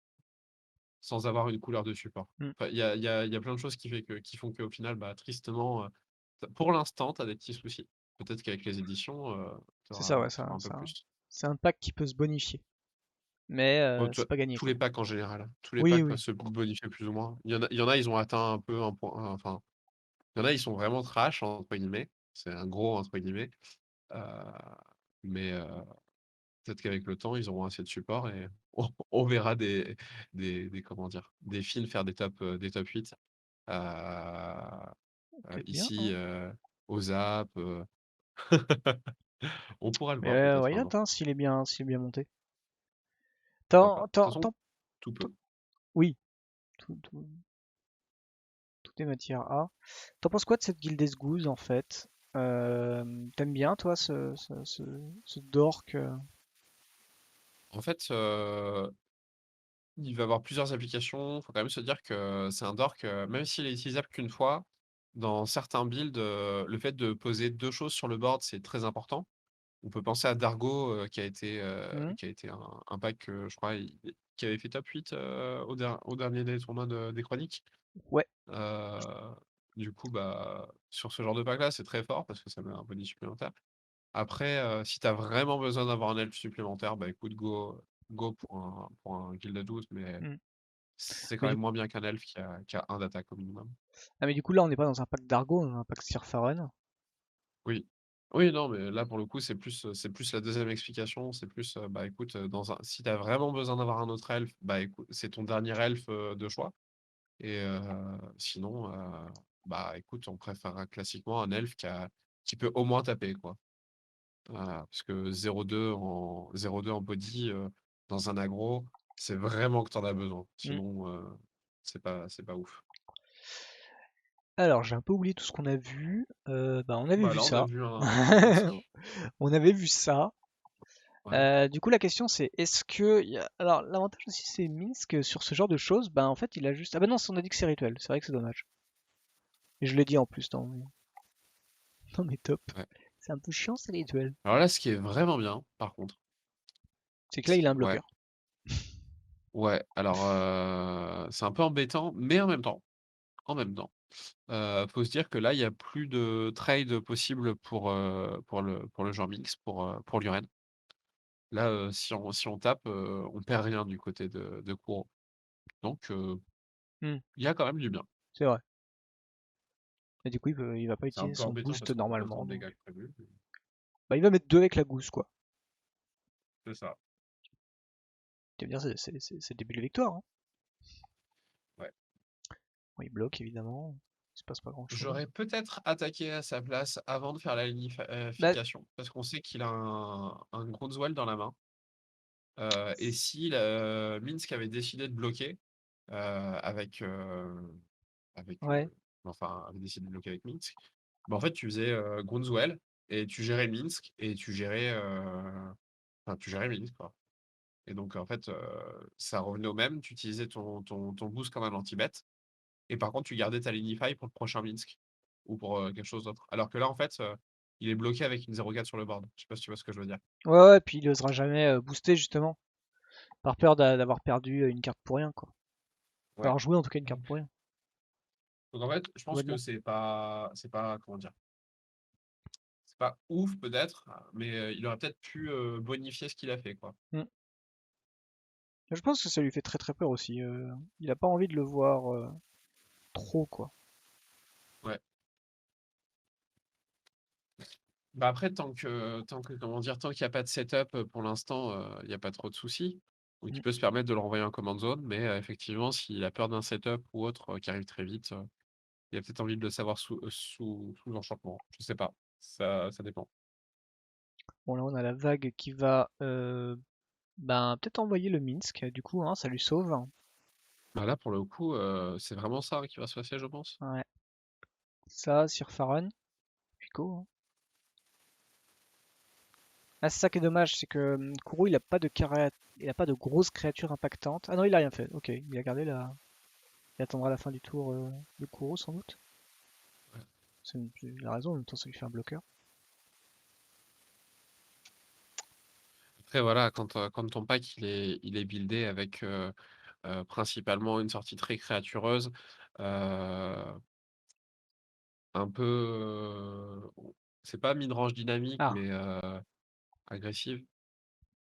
sans avoir une couleur de support. Hmm. Enfin, il y a plein de choses qui font qu'au final, bah, tristement, pour l'instant, tu as des petits soucis. Peut-être qu'avec les éditions, tu C'est ça, ouais, auras un peu ça. plus. C'est un pack qui peut se bonifier. Mais Oh, c'est pas gagné, tous quoi. les packs en général. Tous les Oui, packs peuvent oui, se bonifier plus ou moins. Il y en a, ils ont atteint un peu un point. Enfin, il y en a, ils sont vraiment trash, entre guillemets. C'est un gros, entre guillemets. Euh, mais peut-être qu'avec le temps, ils auront assez de support et on verra comment dire, des films faire des top 8 euh, peut-être bien, ici, hein. au Zap. On pourra le Mais voir peut-être why un not, jour. hein, s'il est bien monté. Pourquoi pas. Tant, De toute tant, façon, tant- tout tant- peut. oui, tout est matière A. T'en penses quoi de cette Guildes Goose, en fait? T'aimes bien, toi, ce dork En fait, il va avoir plusieurs applications. Il faut quand même se dire que c'est un dork, même s'il est utilisable qu'une fois, dans certains builds, le fait de poser deux choses sur le board, c'est très important. On peut penser à Dargo, hmm. qui a été un pack, je crois, qui avait fait top 8 au dernier des tournois des Chroniques. Ouais. Euh, du coup, bah, sur ce genre de pack-là, c'est très fort parce que ça met un bonus supplémentaire. Après, si tu as vraiment besoin d'avoir un elfe supplémentaire, bah écoute, go pour un guild à 12, mais Hmm. c'est quand Mais même du, moins bien qu'un elfe qui a un d'attaque au minimum. mais du coup, là, on n'est pas dans un pack d'Argo, on est dans un pack Sirfaren. Oui. Oui, non, mais là, pour le coup, c'est plus la deuxième explication. C'est plus, bah écoute, si tu as vraiment besoin d'avoir un autre elfe, bah écoute, c'est ton dernier elfe de choix. Et sinon, bah écoute, on préférera classiquement un elfe qui peut au moins taper, quoi. Parce que 0,2 en body, dans un aggro, c'est vraiment que tu en as besoin. Hmm. Sinon, c'est pas ouf. Alors, j'ai un peu oublié tout ce qu'on a vu. Bah, on avait Bah vu là, on a ça. vu un Minsk. On avait vu ça. Ouais. Du coup, la question c'est est-ce que. Alors, l'avantage aussi, c'est Minsk sur ce genre de choses. Ben, en fait, il a juste. Ah, bah non, on a dit que c'est rituel. C'est vrai que c'est dommage. Et je l'ai dit en plus dans mes tops. Ouais. C'est un peu chiant, c'est rituel. Alors là, ce qui est vraiment bien, par contre, C'est que là, il a un ouais, bloqueur. ouais. Alors, c'est un peu embêtant, mais en même temps, faut se dire que là, il y a plus de trade possible pour le joueur mix, pour Luren. Là, si on tape, on perd rien du côté de Kuro. Donc, Hmm, il y a quand même du bien. c'est vrai. Et du coup, il va pas C'est un utiliser peu son embêtant boost parce qu'on fait autant normalement. de Donc. dégâts que prévu. Bah, il va mettre 2 avec la gousse, quoi. C'est ça. Tu veux dire, c'est le début de la victoire. Hein. Ouais. Bon, il bloque, évidemment. Il se passe pas grand-chose. J'aurais peut-être attaqué à sa place avant de faire la Bah, lignification, parce qu'on sait qu'il a un Groundswell dans la main. Et si Minsk avait décidé de bloquer avec, avec ouais. enfin, avait décidé de bloquer avec Minsk, bah, en fait, tu faisais Groundswell et tu gérais Minsk et tu gérais, enfin, tu gérais Minsk, quoi. Et donc, en fait, ça revenait au même. Tu utilisais ton boost comme un anti-bet. Et par contre, tu gardais ta Lignify pour le prochain Minsk ou pour quelque chose d'autre. Alors que là, en fait, il est bloqué avec une 0,4 sur le board. Je sais pas si tu vois ce que je veux dire. Ouais, ouais, puis il osera jamais booster, justement. Par peur d'avoir perdu une carte pour rien, quoi. Ouais. Alors jouer en tout cas une carte pour rien. Donc en fait, je Tout va pense que bien. c'est pas, comment dire, c'est pas ouf peut-être, mais il aurait peut-être pu bonifier ce qu'il a fait, quoi. Hmm. Je pense que ça lui fait très très peur aussi. Il a pas envie de le voir trop, quoi. Ouais. Bah après, comment dire, tant qu'il n'y a pas de setup pour l'instant, il n'y a pas trop de soucis. Donc Hmm. il peut se permettre de le renvoyer en command zone, mais effectivement, s'il a peur d'un setup ou autre qui arrive très vite, il a peut-être envie de le savoir sous l'enchantement. Je sais pas. Ça dépend. Bon là on a la vague qui va ben, peut-être envoyer le Minsk, du coup, hein, ça lui sauve. Bah là, pour le coup, c'est vraiment ça qui va se passer, je pense. Ouais. Ça, Sir Farhan, Pico. Hein. Ah, c'est ça qui est dommage, c'est que Kuro il a pas de il a pas de grosses créatures impactantes. Ah non, il a rien fait. Ok, il a gardé la. Il attendra la fin du tour de Kuro sans doute. Ouais. Il a raison, en même temps ça lui fait un bloqueur. Après, voilà, quand ton pack il est buildé avec principalement une sortie très créatureuse, euh, un peu. C'est pas mid-range dynamique, Ah, mais agressive.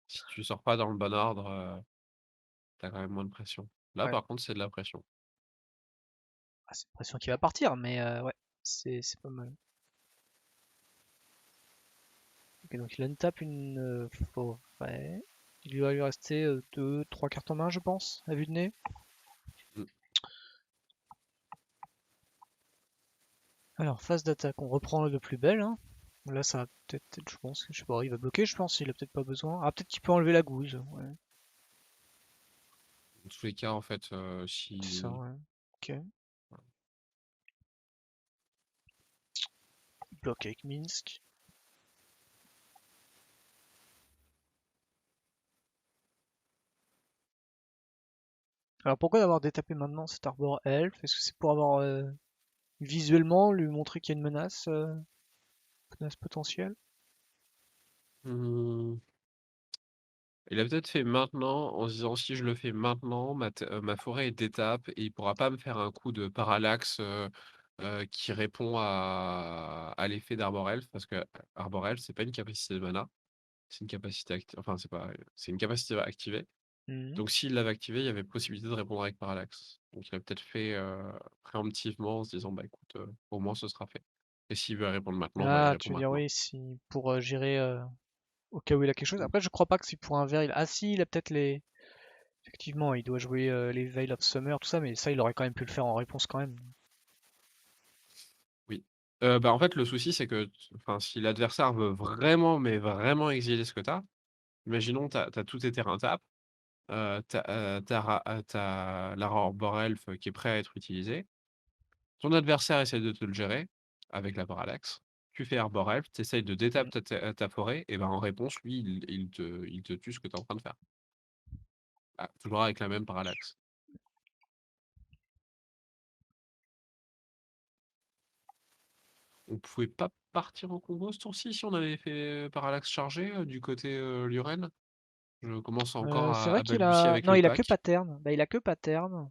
Si tu sors pas dans le bon ordre, t'as quand même moins de pression. Là, ouais. par contre, c'est de la pression. Ah, c'est l'impression qu'il va partir, mais ouais, c'est pas mal. Ok, donc il tape une forêt. Il va lui rester 2, 3 cartes en main, je pense, à vue de nez. Mm. Alors, phase d'attaque, on reprend de plus belle. Hein. Là, ça va peut-être, je pense, je sais pas, il va bloquer, je pense, il a peut-être pas besoin. Ah, peut-être qu'il peut enlever la gousse. Ouais, Dans tous les cas, en fait, c'est ça, si. ouais. Ok. Il bloque avec Minsk. Alors, pourquoi d'avoir détapé maintenant cet Arbor Elf? Est-ce que c'est pour avoir visuellement lui montrer qu'il y a une menace potentielle? Hmm. Il a peut-être fait maintenant en se disant si je le fais maintenant, ma forêt est d'étape et il pourra pas me faire un coup de parallaxe qui répond à l'effet d'Arbor Elf parce que Arbor Elf, c'est pas une capacité de mana, c'est une capacité enfin c'est une capacité activée. Mhm. Donc s'il l'avait activé, il y avait possibilité de répondre avec parallaxe. Donc il a peut-être fait préemptivement en se disant bah écoute, au moins ce sera fait. Et s'il veut répondre maintenant, bah il Ah, répond tu veux dire maintenant. oui, si pour gérer au cas où il a quelque chose. Mm. Après, je crois pas que si pour un verre, ah si, il a peut-être les. Effectivement, il doit jouer les Veil of Summer, tout ça, mais ça, il aurait quand même pu le faire en réponse quand même. Oui. Bah, en fait, le souci, c'est que enfin, si l'adversaire veut vraiment, mais vraiment exiler ce que tu as, imaginons, tu as tous tes terrains tap, tu as l'Arbor Elf qui est prêt à être utilisé. Ton adversaire essaie de te le gérer avec la parallaxe. Tu fais Arbor Elf, tu essayes de détap Mm. ta forêt, et ben en réponse, lui, il te tue ce que tu es en train de faire. Ah, toujours avec la même parallaxe. On pouvait pas partir en combo ce tour-ci si on avait fait parallaxe chargé du côté Luren. Je commence encore C'est à vrai qu'il balbutier a. avec Non, le il a que pack. pattern. Bah, il a que pattern.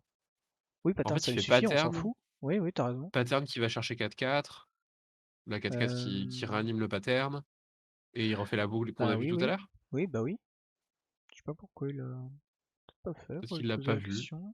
Oui, En pattern, fait, ça il lui fait suffit, on s'en fout. Oui, oui, t'as raison. pattern qui va chercher 4-4, la 4-4 qui Euh, réanime le pattern, et il refait la boucle qu'on a Bah vue oui, tout à oui. l'heure. Oui, bah oui. sais pas pourquoi il a pas fait, Peut-être faut lui qu'il l'a poser pas la vu. question.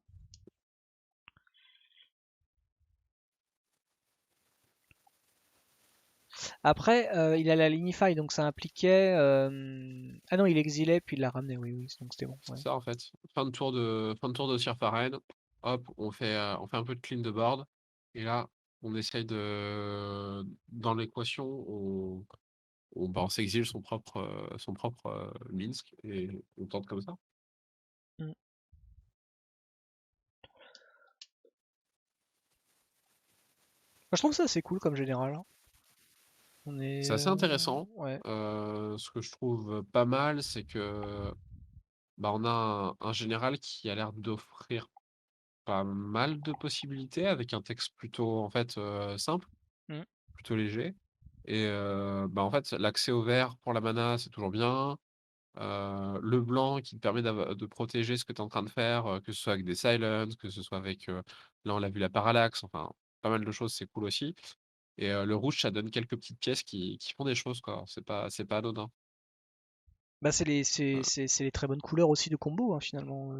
Après, il a la Lignify, donc ça impliquait. Ah non, il exilait puis il l'a ramené, oui, oui, donc c'était bon. C'est Ouais. ça en fait. Fin de tour de Sirfaren. Hop, on fait un peu de clean de board. Et là, on essaye de. Dans l'équation, on s'exile son propre Minsk et on tente comme ça. Mm. Moi, je trouve ça c'est cool comme général, hein. On est. C'est assez intéressant. Ouais. Ce que je trouve pas mal, c'est que bah, on a un général qui a l'air d'offrir pas mal de possibilités avec un texte plutôt en fait simple, Mm. plutôt léger. Et bah, en fait, l'accès au vert pour la mana, c'est toujours bien. Le blanc qui te permet de protéger ce que tu es en train de faire, que ce soit avec des silences, que ce soit avec, là on l'a vu la parallaxe, enfin pas mal de choses, c'est cool aussi. Et le rouge, ça donne quelques petites pièces qui font des choses, quoi. C'est pas anodin. Bah, c'est les très bonnes couleurs aussi de combo, hein, finalement.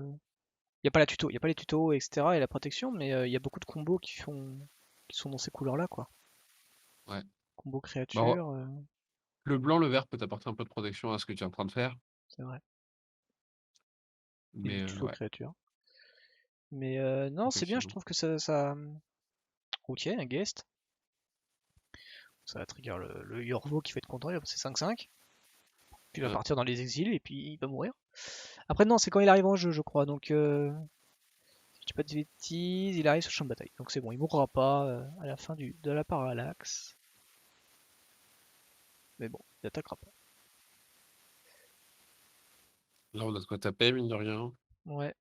Il y a pas la tuto, il y a pas les tutos, etc. et la protection, mais il y a beaucoup de combos qui sont dans ces couleurs-là, quoi. Ouais. Combo Bah, créature, le blanc, le vert peut t'apporter un peu de protection à ce que tu es en train de faire. c'est vrai. Et Mais du tuto ouais, créature. Mais non, c'est bien, je effectivement. trouve que ça. Ok, un guest. Ça va trigger le Yorvo qui va être content, il va passer 5-5. Puis il va Ouais. partir dans les exils et puis il va mourir. Après, non, c'est quand il arrive en jeu, je crois. Donc, si je dis pas de bêtises, il arrive sur le champ de bataille. Donc c'est bon, il mourra pas à la fin de la parallaxe. Mais bon, il attaquera pas. Là, on a de quoi taper, mine de rien. Ouais.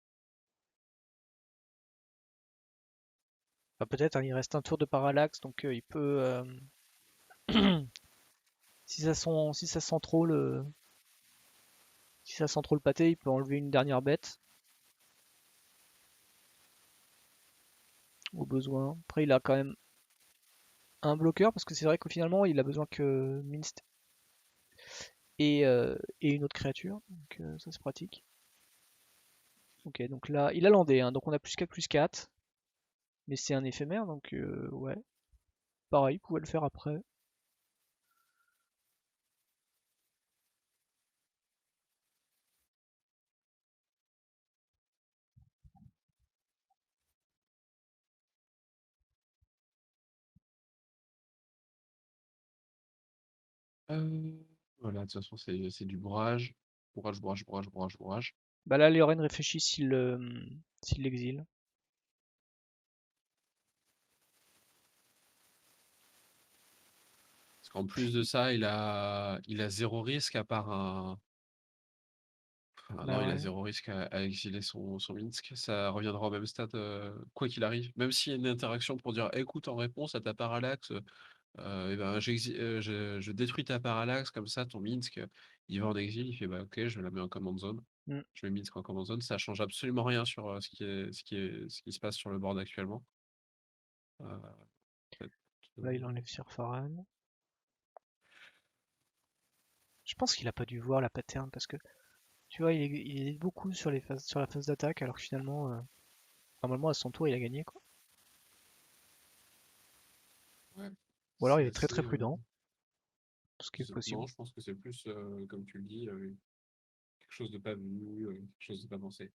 Enfin, peut-être, hein, il reste un tour de parallaxe, donc il peut. Si ça sent trop si ça sent trop le pâté, il peut enlever une dernière bête au besoin. Après, il a quand même un bloqueur parce que c'est vrai qu'au finalement, il a besoin que Minst et une autre créature. Donc ça c'est pratique. Ok, donc là, il a landé, hein, donc on a +4/+4. Mais c'est un éphémère, donc ouais. Pareil, il pouvait le faire après. Voilà, de toute façon, c'est du bourrage. Bourrage, bourrage, bourrage, bourrage, bourrage. Bah là, Léoren réfléchit s'il l'exile. Parce qu'en plus de ça, il a zéro risque à part un. Ah non, Bah il a ouais. zéro risque à exiler son Minsk. Ça reviendra au même stade, quoi qu'il arrive. Même s'il y a une interaction pour dire écoute, en réponse à ta parallaxe, eh ben, je détruis ta parallaxe, comme ça, ton Minsk, il va en exil. Il fait bah ok, je la mets en command zone. Mm. Je mets Minsk en command zone. Ça change absolument rien sur ce qui se passe sur le board actuellement. Euh, peut-être, Là, il euh, enlève sur Faran. Je pense qu'il a pas dû voir la pattern parce que tu vois, il est beaucoup sur la phase d'attaque alors que finalement, normalement à son tour, il a gagné quoi. ouais, Ou alors c'est il est très assez. très prudent, ce qui est Non, possible. je pense que c'est plus, comme tu le dis, quelque chose de pas vu, quelque chose de pas pensé.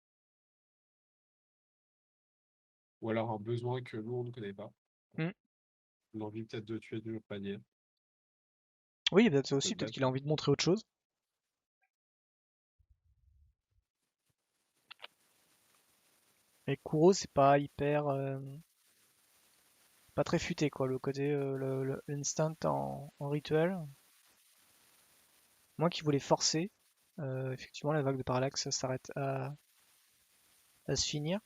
Ou alors un besoin que nous, on ne connaît pas. Mm. L'envie peut-être de tuer du panier. Oui, peut-être ça Ça peut aussi, être peut-être bête, qu'il a hein. envie de montrer autre chose. Et Kuro, c'est pas hyper, pas très futé quoi, le côté le instant en rituel. Moi qui voulais forcer, effectivement la vague de parallaxe ça s'arrête à se finir.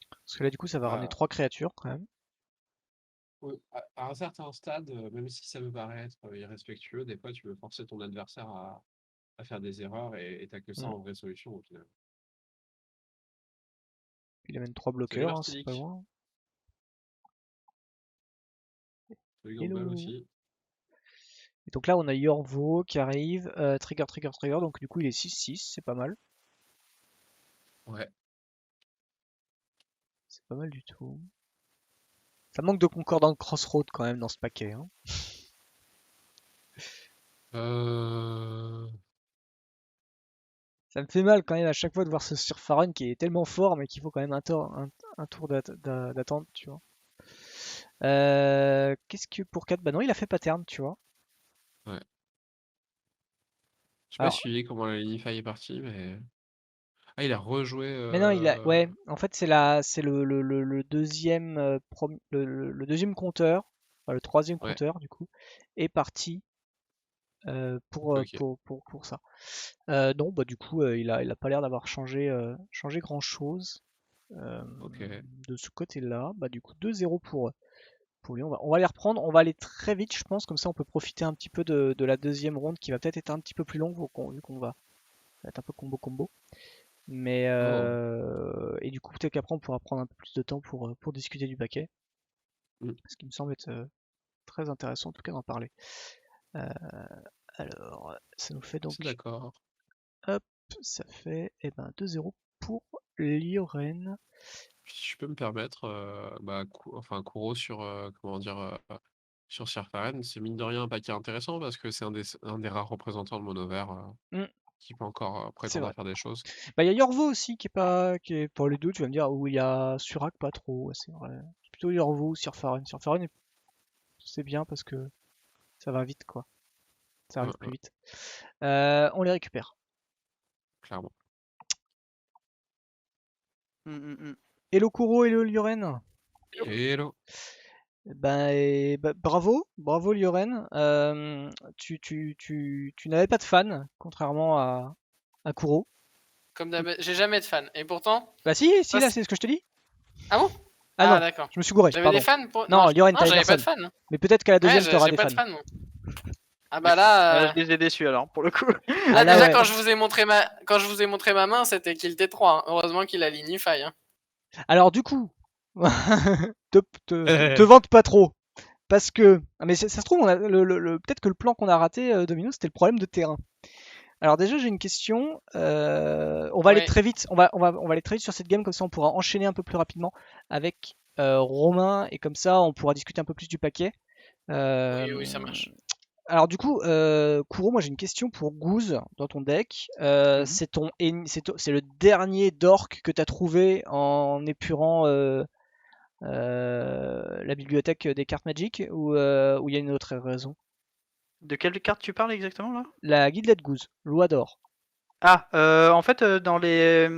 Parce que là du coup ça va ramener Bah, 3 créatures quand même. à un certain stade, même si ça peut paraître irrespectueux, des fois tu veux forcer ton adversaire à faire des erreurs et t'as que ça Mm. en vraie solution au final. Il amène 3 bloqueurs, Salut hein, c'est pas l'Arctilique, loin. salut Gandball Hello. aussi. Et donc là, on a Yorvo qui arrive, trigger, trigger, trigger, donc du coup, il est 6-6, c'est pas mal. Ouais. C'est pas mal du tout. Ça manque de concordant crossroad quand même dans ce paquet, hein. Euh... Ça me fait mal quand même à chaque fois de voir ce Surfarun qui est tellement fort, mais qu'il faut quand même un tour d'attente, tu vois. Qu'est-ce que pour 4? Bah non, il a fait pattern, tu vois. Ouais. J'ai pas Alors, suivi comment la Unify est partie, mais. Ah, il a rejoué. mais non, ouais, en fait, c'est le deuxième, le deuxième compteur, enfin, le troisième Ouais, compteur, du coup, est parti ok, ok. pour ça. Non, bah du coup, il a pas l'air d'avoir changé grand-chose euh, Ok. de ce côté-là. Bah du coup, 2-0 pour lui. On va les reprendre. On va aller très vite, je pense. Comme ça, on peut profiter un petit peu de la deuxième ronde qui va peut-être être un petit peu plus longue vu qu'on va être un peu combo. Mais Oh. et du coup, peut-être qu'après, on pourra prendre un peu plus de temps pour discuter du paquet. Mm. Ce qui me semble être très intéressant, en tout cas, d'en parler. Euh, alors, ça nous fait C'est donc, d'accord. hop, ça fait 2-0 pour Lioren. Si je peux me permettre, bah, enfin, Kuro sur, comment dire, sur Sirfaren, c'est mine de rien un paquet intéressant parce que c'est un des rares représentants de mono vert Hmm, qui peut encore c'est prétendre à vrai. faire des choses. Bah, il y a Yorvo aussi qui est pour les deux, tu vas me dire, où il y a Surak pas trop, ouais, c'est vrai. C'est plutôt Yorvo ou Sirfaren. Sirfaren, c'est bien parce que ça va vite, quoi. Ça arrive plus vite. On les récupère. Clairement. Hello Kuro, hello Lioren. Hello. Bravo Lioren. Tu n'avais pas de fan, contrairement à Kuro. Comme d'habitude, j'ai jamais de fan. Et pourtant, Bah si, ça, là c'est ce que je te dis. ah bon? Ah Ah non, d'accord. je me suis gouré, J'avais des pardon. fans pour. Non, Lioren, Non, t'avais j'avais pas de personne. fan. Mais peut-être qu'à la Ouais, deuxième, t'auras j'ai des pas fans. de fan, moi. Ah bah D'accord. là, Je les ai déçus alors, pour le coup. Ah là déjà ouais. quand je vous ai montré ma main, c'était qu'il était 3. Hein. Heureusement qu'il a l'Unify. Hein. Alors du coup, te vante pas trop. Parce que, ah, mais ça se trouve, peut-être que le plan qu'on a raté, Domino, c'était le problème de terrain. Alors déjà, j'ai une question. On va aller Ouais. très vite. On va aller très vite sur cette game, comme ça on pourra enchaîner un peu plus rapidement avec Romain, et comme ça on pourra discuter un peu plus du paquet. Oui, ça marche. Alors du coup, Kuro, moi j'ai une question pour Goose dans ton deck. C'est le dernier dork que tu as trouvé en épurant la bibliothèque des cartes Magic, ou il y a une autre raison? De quelle carte tu parles exactement là? La Guilded Goose, Loi d'or. Ah, en fait, dans les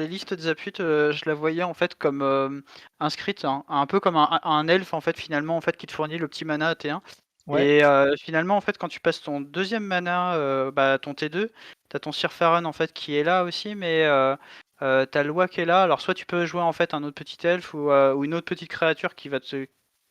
listes des appuis, je la voyais en fait comme inscrite, hein, un peu comme un elfe en fait finalement en fait qui te fournit le petit mana à T1. Ouais, Et finalement en fait quand tu passes ton deuxième mana, bah, ton T2, t'as ton Sirfaran en fait qui est là aussi, mais t'as Loi qui est là. Alors soit tu peux jouer en fait un autre petit elfe ou une autre petite créature qui va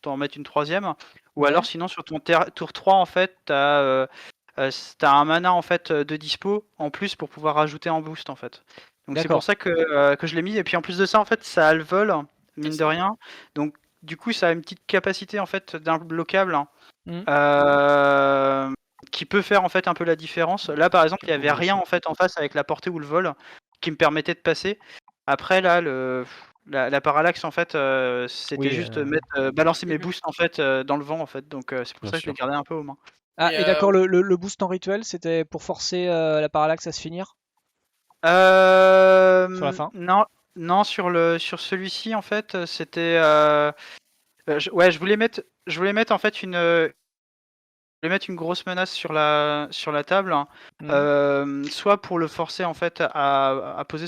t'en mettre une troisième, ou ouais, alors sinon sur ton tour 3 en fait t'as un mana en fait de dispo en plus pour pouvoir rajouter en boost en fait. Donc c'est pour d'accord. ça que je l'ai mis. Et puis en plus de ça en fait ça a le vol, C'est mine de ça. rien. Donc du coup ça a une petite capacité en fait d'imbloquable, hein, Hmm. euh, qui peut faire en fait un peu la différence. Là par exemple il y avait Bien rien sûr. en fait en face avec la portée ou le vol qui me permettait de passer. Après là la parallaxe en fait c'était Oui. juste balancer mes Mhm. boosts en fait dans le vent en fait. Donc c'est pour Bien ça que je l'ai sûr. gardé un peu aux mains. Ah, Et et d'accord, le boost en rituel, c'était pour forcer la parallaxe à se finir sur la fin. Non, non, sur celui-ci en fait, c'était ouais, je voulais mettre en fait je voulais mettre une grosse menace sur la table, hein, Hmm. soit pour le forcer en fait à poser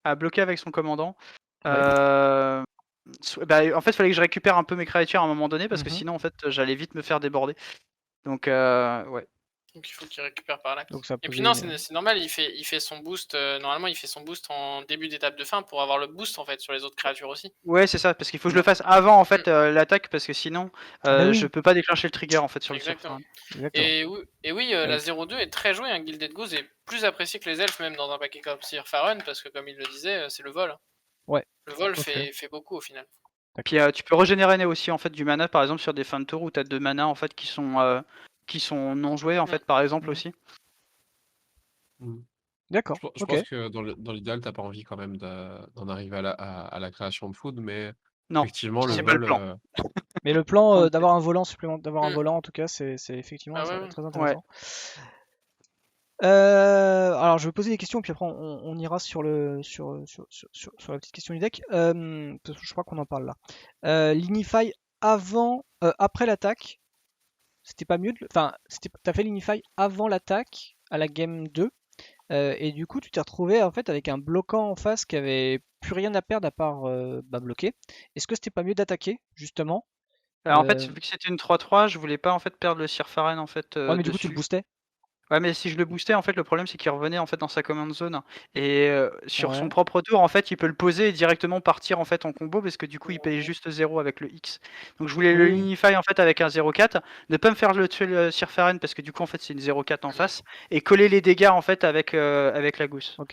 à bloquer avec son commandant. Ouais. euh, en fait, il fallait que je récupère un peu mes créatures à un moment donné parce que Mhm. sinon en fait, j'allais vite me faire déborder. Donc ouais. Donc il faut qu'il récupère par l'axe. Donc ça Et puis posait non, une. c'est normal, il fait son boost. Normalement, il fait son boost en début d'étape de fin pour avoir le boost en fait sur les autres créatures aussi. Ouais, c'est ça, parce qu'il faut que je le fasse avant en Mm, fait l'attaque parce que sinon Ah bah je oui, peux pas déclencher le trigger en fait sur le exactement. surf. exactement. Et oui, Bah la oui. 0-2 est très jouée. Un Gilded Goose est plus apprécié que les elfes même dans un paquet comme Sir parce que comme il le disait, c'est le vol. Ouais, Le vol ok, fait beaucoup au final. Puis d'accord. tu peux régénérer aussi en fait du mana par exemple sur des fins de tour où tu as deux mana en fait qui sont non joués en fait, par exemple Mhm. aussi. Mm. D'accord, Je ok. pense que dans l'idéal, t'as pas envie quand même d'en arriver à la création de food, mais Non, effectivement, le c'est pas le vol, plan. Mais le plan On- d'avoir un volant supplémentaire, d'avoir un Mm. volant en tout cas, c'est effectivement Ah ouais. très Ouais. intéressant. Alors je vais poser des questions puis après on ira sur la petite question du deck. Parce que je crois qu'on en parle là. L'inify après l'attaque, c'était pas mieux enfin, t'as fait l'inify avant l'attaque à la game 2. Et du coup, tu t'es retrouvé en fait avec un bloquant en face qui avait plus rien à perdre à part bloquer. Est-ce que c'était pas mieux d'attaquer justement? En fait, vu que c'était une 3-3, je voulais pas en fait perdre le Sirfaren en fait Ouais, mais du coup, tu le dessus. boostais. Ouais, mais si je le boostais, en fait, le problème c'est qu'il revenait en fait dans sa command zone et sur son Ouais. propre tour, en fait, il peut le poser et directement partir en fait en combo parce que du coup, il paye juste 0 avec le X. Donc je voulais le Oui. Linify en fait avec un 0-4, ne pas me faire le tuer le Sirfaren parce que du coup, en fait, c'est une 0-4 en face et coller les dégâts en fait avec la gousse. Ok.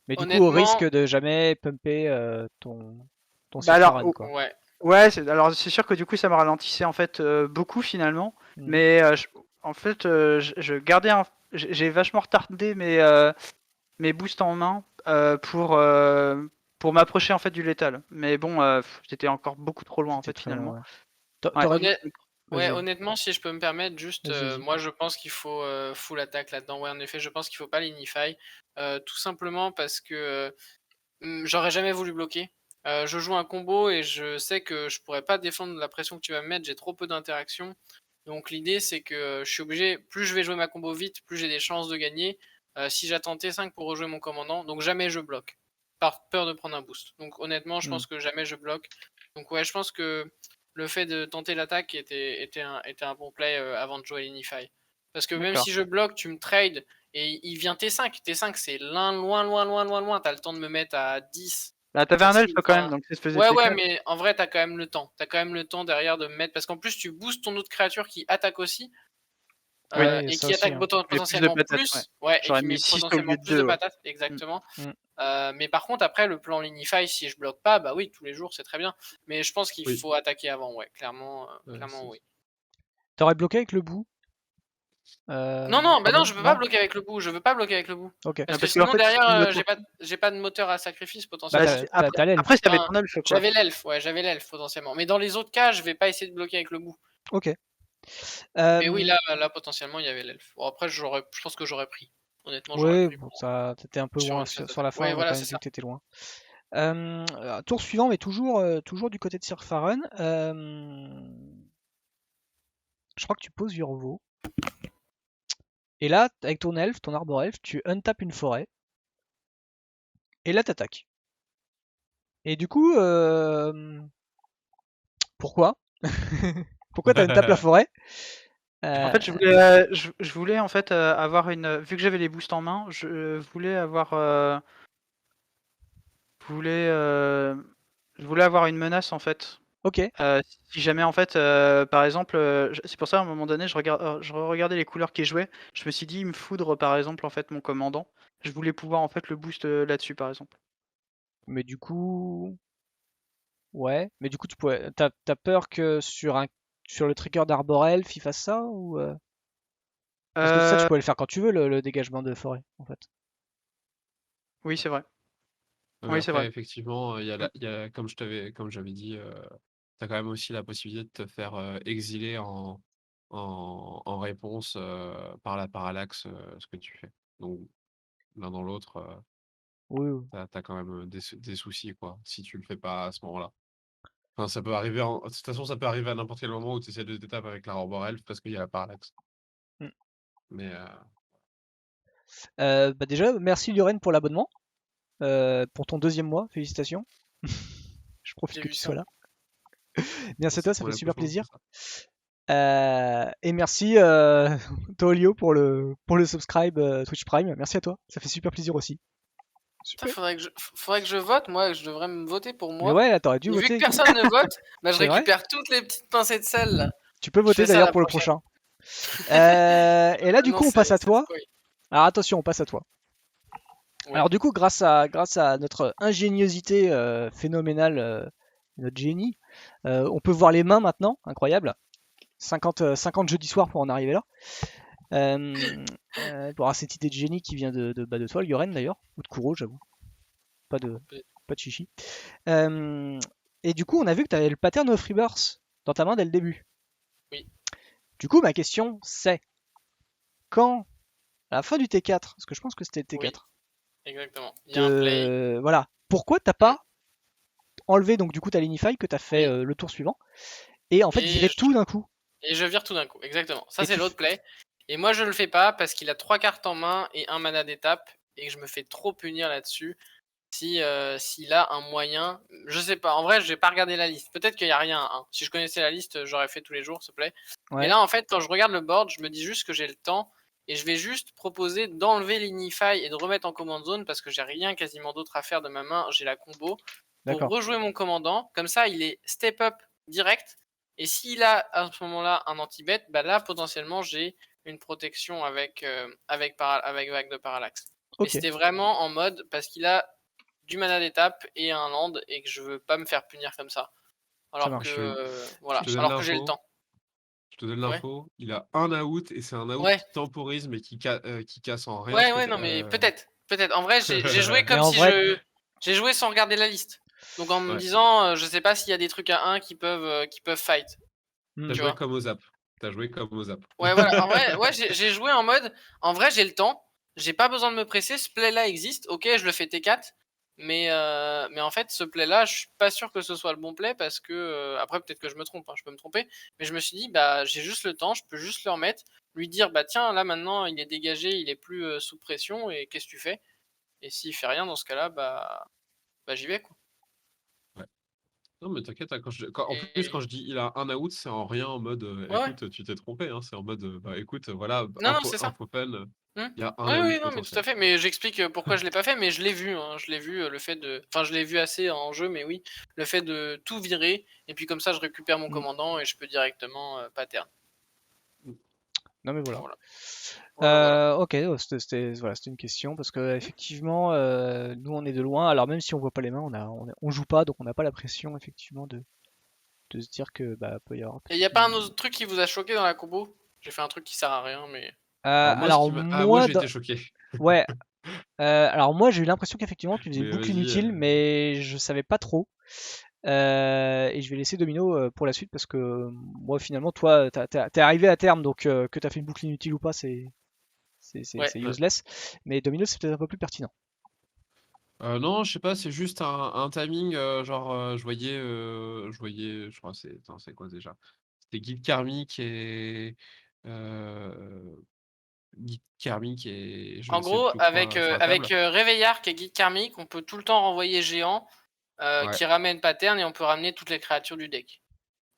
Mais du coup, au Honnêtement, risque de jamais pumper ton Bah alors, Sirfaren, quoi. ouais. ouais, alors c'est sûr que du coup, ça me ralentissait en fait beaucoup finalement, Mhm. mais en fait, je gardais j'ai vachement retardé mes boosts en main pour m'approcher en fait du létal. Mais bon, j'étais encore beaucoup trop loin en C'était fait très loin, finalement. ouais. Ouais. T'aurais- Ouais, Vas-y, honnêtement, si je peux me permettre, juste, vas-y. moi je pense qu'il faut full attaque là-dedans. Ouais, en effet, je pense qu'il faut pas l'inify. Tout simplement parce que j'aurais jamais voulu bloquer. Je joue un combo et je sais que je pourrais pas défendre la pression que tu vas me mettre, j'ai trop peu d'interactions. Donc l'idée c'est que je suis obligé, plus je vais jouer ma combo vite, plus j'ai des chances de gagner. Si j'attends T5 pour rejouer mon commandant, donc jamais je bloque, par peur de prendre un boost. Donc honnêtement, je pense que jamais je bloque. Donc ouais, je pense que le fait de tenter l'attaque était un bon play avant de jouer l'Inify. Parce que même D'accord. si je bloque, tu me trades et il vient T5. T5 c'est loin. T'as le temps de me mettre à 10. Bah, t'avais un elfe Facile. quand même, Enfin, donc ça se faisait ouais, péter. mais en vrai, t'as quand même le temps. T'as quand même le temps derrière de me mettre. Parce qu'en plus, tu boostes ton autre créature qui attaque aussi. Oui. Ouais, Et ça qui aussi, attaque hein. Mais plus de potentiellement patates, ouais. plus. Ouais, et J'aurais qui met mis 6 au potentiellement lieu de plus de 2, ouais. patates. Exactement. Mm. Mais par contre, après, le plan Linify, si je bloque pas, bah oui, tous les jours, c'est très bien. Mais je pense qu'il Oui. faut attaquer avant, ouais. Clairement, Ouais, clairement c'est- oui. T'aurais bloqué avec le bout Non, bah quand non, même je veux Non pas bloquer avec le bout. Je veux pas bloquer avec le bout. Ok. Parce que Parce qu'en sinon, fait, si derrière, tu me j'ai pas de moteur à sacrifice Bah, potentiellement. t'as l'elfe. après, t'avais Enfin, ton elfe, quoi. J'avais l'elfe, ouais, j'avais l'elfe potentiellement. Mais dans les autres cas, je vais pas essayer de bloquer avec le bout. Ok. Mais oui, là potentiellement, il y avait l'elfe. Bon, après, je pense que j'aurais pris. Honnêtement, j'aurais Ouais, pris. bon, ça, t'étais un peu Sur loin une phase sur la d'attaque. fin, Ouais, on a voilà, quand même c'est vu ça. que t'étais loin. Tour suivant, mais toujours du côté de Sirfaren. Je crois que tu poses Urvo. Et là, avec ton elfe, ton arbre elfe, tu untapes une forêt. Et là, t'attaques. Et du coup, pourquoi pourquoi t'as untapé la forêt En fait, je voulais en fait avoir vu que j'avais les boosts en main, je voulais avoir je voulais avoir une menace en fait. Ok. Si jamais en fait, par exemple, c'est pour ça à un moment donné, je regardais les couleurs qui jouaient. Je me suis dit, il me foudre par exemple en fait mon commandant. Je voulais pouvoir en fait le boost là-dessus par exemple. Mais du coup, ouais. Mais du coup, t'as peur que sur le trigger d'Arbor Elf, il fasse ça ou Parce que ça, tu Euh, peux le faire quand tu veux, le dégagement de forêt, en fait. oui, c'est vrai. Non, mais Oui, c'est après, vrai. effectivement, il y a, comme j'avais dit, tu as quand même aussi la possibilité de te faire exiler en réponse par la parallaxe ce que tu fais. Donc, l'un dans l'autre, Oui, oui. t'as quand même des soucis, quoi, si tu le fais pas à ce moment-là. Enfin, ça peut arriver, de toute façon, ça peut arriver à n'importe quel moment où tu essaies de t'étapes avec la Arbor Elf parce qu'il y a la parallaxe. Mm. Mais Bah déjà, merci Lorraine pour l'abonnement. Pour ton 2e mois, félicitations. Je profite J'ai que vu tu ça. sois là. Merci à toi, ça pour fait super l'accouchement, plaisir. c'est ça. Et merci Toolio pour le subscribe Twitch Prime. Merci à toi, ça fait super plaisir aussi. Putain, Super. faudrait que je vote, moi, je devrais me voter pour Mais moi. ouais, là, t'aurais dû Et vu que voter. personne ne vote, bah, je C'est vrai. récupère toutes les petites pincées de sel, là. Tu peux Je voter fais ça d'ailleurs la pour le prochaine. prochain. Et là, du Non, coup, on passe à c'est toi. pourri. Alors attention, on passe à toi. Ouais. Alors du coup, grâce à notre ingéniosité phénoménale, notre génie, on peut voir les mains maintenant, incroyable. 50 jeudis soirs pour en arriver là. Pour avoir cette idée de génie qui vient de toi, Yoren d'ailleurs, ou de Kuro, j'avoue. Pas de chichi. Et du coup, on a vu que tu avais le pattern of Rebirth dans ta main dès le début. Oui. Du coup, ma question c'est quand, à la fin du T4, parce que je pense que c'était le T4, Exactement. Il y a un play. voilà, pourquoi t'as pas enlevé donc du coup ta Linify que t'as fait Oui. le tour suivant et en fait virer tout d'un coup? Et je vire tout d'un coup, exactement. Ça, Et c'est tu l'autre play. Et moi, je le fais pas parce qu'il a 3 cartes en main et un mana d'étape et que je me fais trop punir là-dessus. S'il a un moyen, je sais pas. En vrai, j'ai pas regardé la liste. Peut-être qu'il y a rien à 1. Si je connaissais la liste, j'aurais fait tous les jours, ce play. Ouais. Mais là, en fait, quand je regarde le board, je me dis juste que j'ai le temps et je vais juste proposer d'enlever l'Inify et de remettre en command zone parce que j'ai rien quasiment d'autre à faire de ma main. J'ai la combo pour D'accord. rejouer mon commandant. Comme ça, il est step up direct. Et s'il a à ce moment-là un anti-bet, bah là potentiellement j'ai une protection avec vague de parallaxe. Mais Ok. c'était vraiment en mode parce qu'il a du mana d'étape et un land et que je veux pas me faire punir comme ça. Alors marche. que voilà, Je te donne alors que j'ai le l'info. temps. Je te donne Ouais. l'info. Il a un out et c'est un out Ouais. qui temporise mais qui casse en rien. Ouais, non mais peut-être. En vrai, j'ai joué comme en si vrai- j'ai joué sans regarder la liste. Donc en me Ouais. disant, je sais pas s'il y a des trucs à 1 qui peuvent fight. T'as Tu joué vois. comme aux zap. T'as joué comme aux zap. Ouais, voilà. En vrai, ouais, j'ai joué en mode. En vrai, j'ai le temps. J'ai pas besoin de me presser. Ce play-là existe. Ok, je le fais T4. Mais en fait, ce play-là, je suis pas sûr que ce soit le bon play parce que. Après, peut-être que je me trompe. Hein, je peux me tromper. Mais je me suis dit, bah, j'ai juste le temps. Je peux juste le remettre. Lui dire, bah, tiens, là, maintenant, il est dégagé. Il est plus sous pression. Et qu'est-ce que tu fais? Et s'il fait rien dans ce cas-là, bah j'y vais, quoi. Non, mais t'inquiète, hein, en plus, quand je dis il a un out, c'est en rien en mode Ouais. écoute, tu t'es trompé. Hein, c'est en mode bah écoute, voilà, Non, c'est ça. info fun, il y a Oui, un out non, mais tout à potentiel. fait. Mais j'explique pourquoi je l'ai pas fait, mais je l'ai vu. Hein. Je l'ai vu, le fait de. Enfin, je l'ai vu assez en jeu, mais oui. Le fait de tout virer, et puis comme ça, je récupère mon commandant et je peux directement pattern. Non mais voilà. Voilà. Ok, c'était une question parce que effectivement, nous on est de loin. Alors même si on voit pas les mains, on joue pas, donc on n'a pas la pression effectivement de se dire que bah peut y avoir. Et y a pas un autre truc qui vous a choqué dans la combo? J'ai fait un truc qui sert à rien, mais. Alors moi j'ai été choqué. Ouais. Alors moi j'ai eu l'impression qu'effectivement tu faisais une Mais boucle vas-y, inutile, mais je savais pas trop. Et je vais laisser Domino pour la suite parce que moi finalement toi t'es arrivé à terme, donc que t'as fait une boucle inutile ou pas c'est Ouais. useless. Mais Domino c'est peut-être un peu plus pertinent. Non, je sais pas, c'est juste un timing, genre, je crois c'est quoi déjà? C'était Guide Karmique et je En ne sais gros, plus avec, quoi sur la avec table. Réveillark et Guide Karmique, on peut tout le temps renvoyer géant Ouais. qui ramène pattern et on peut ramener toutes les créatures du deck.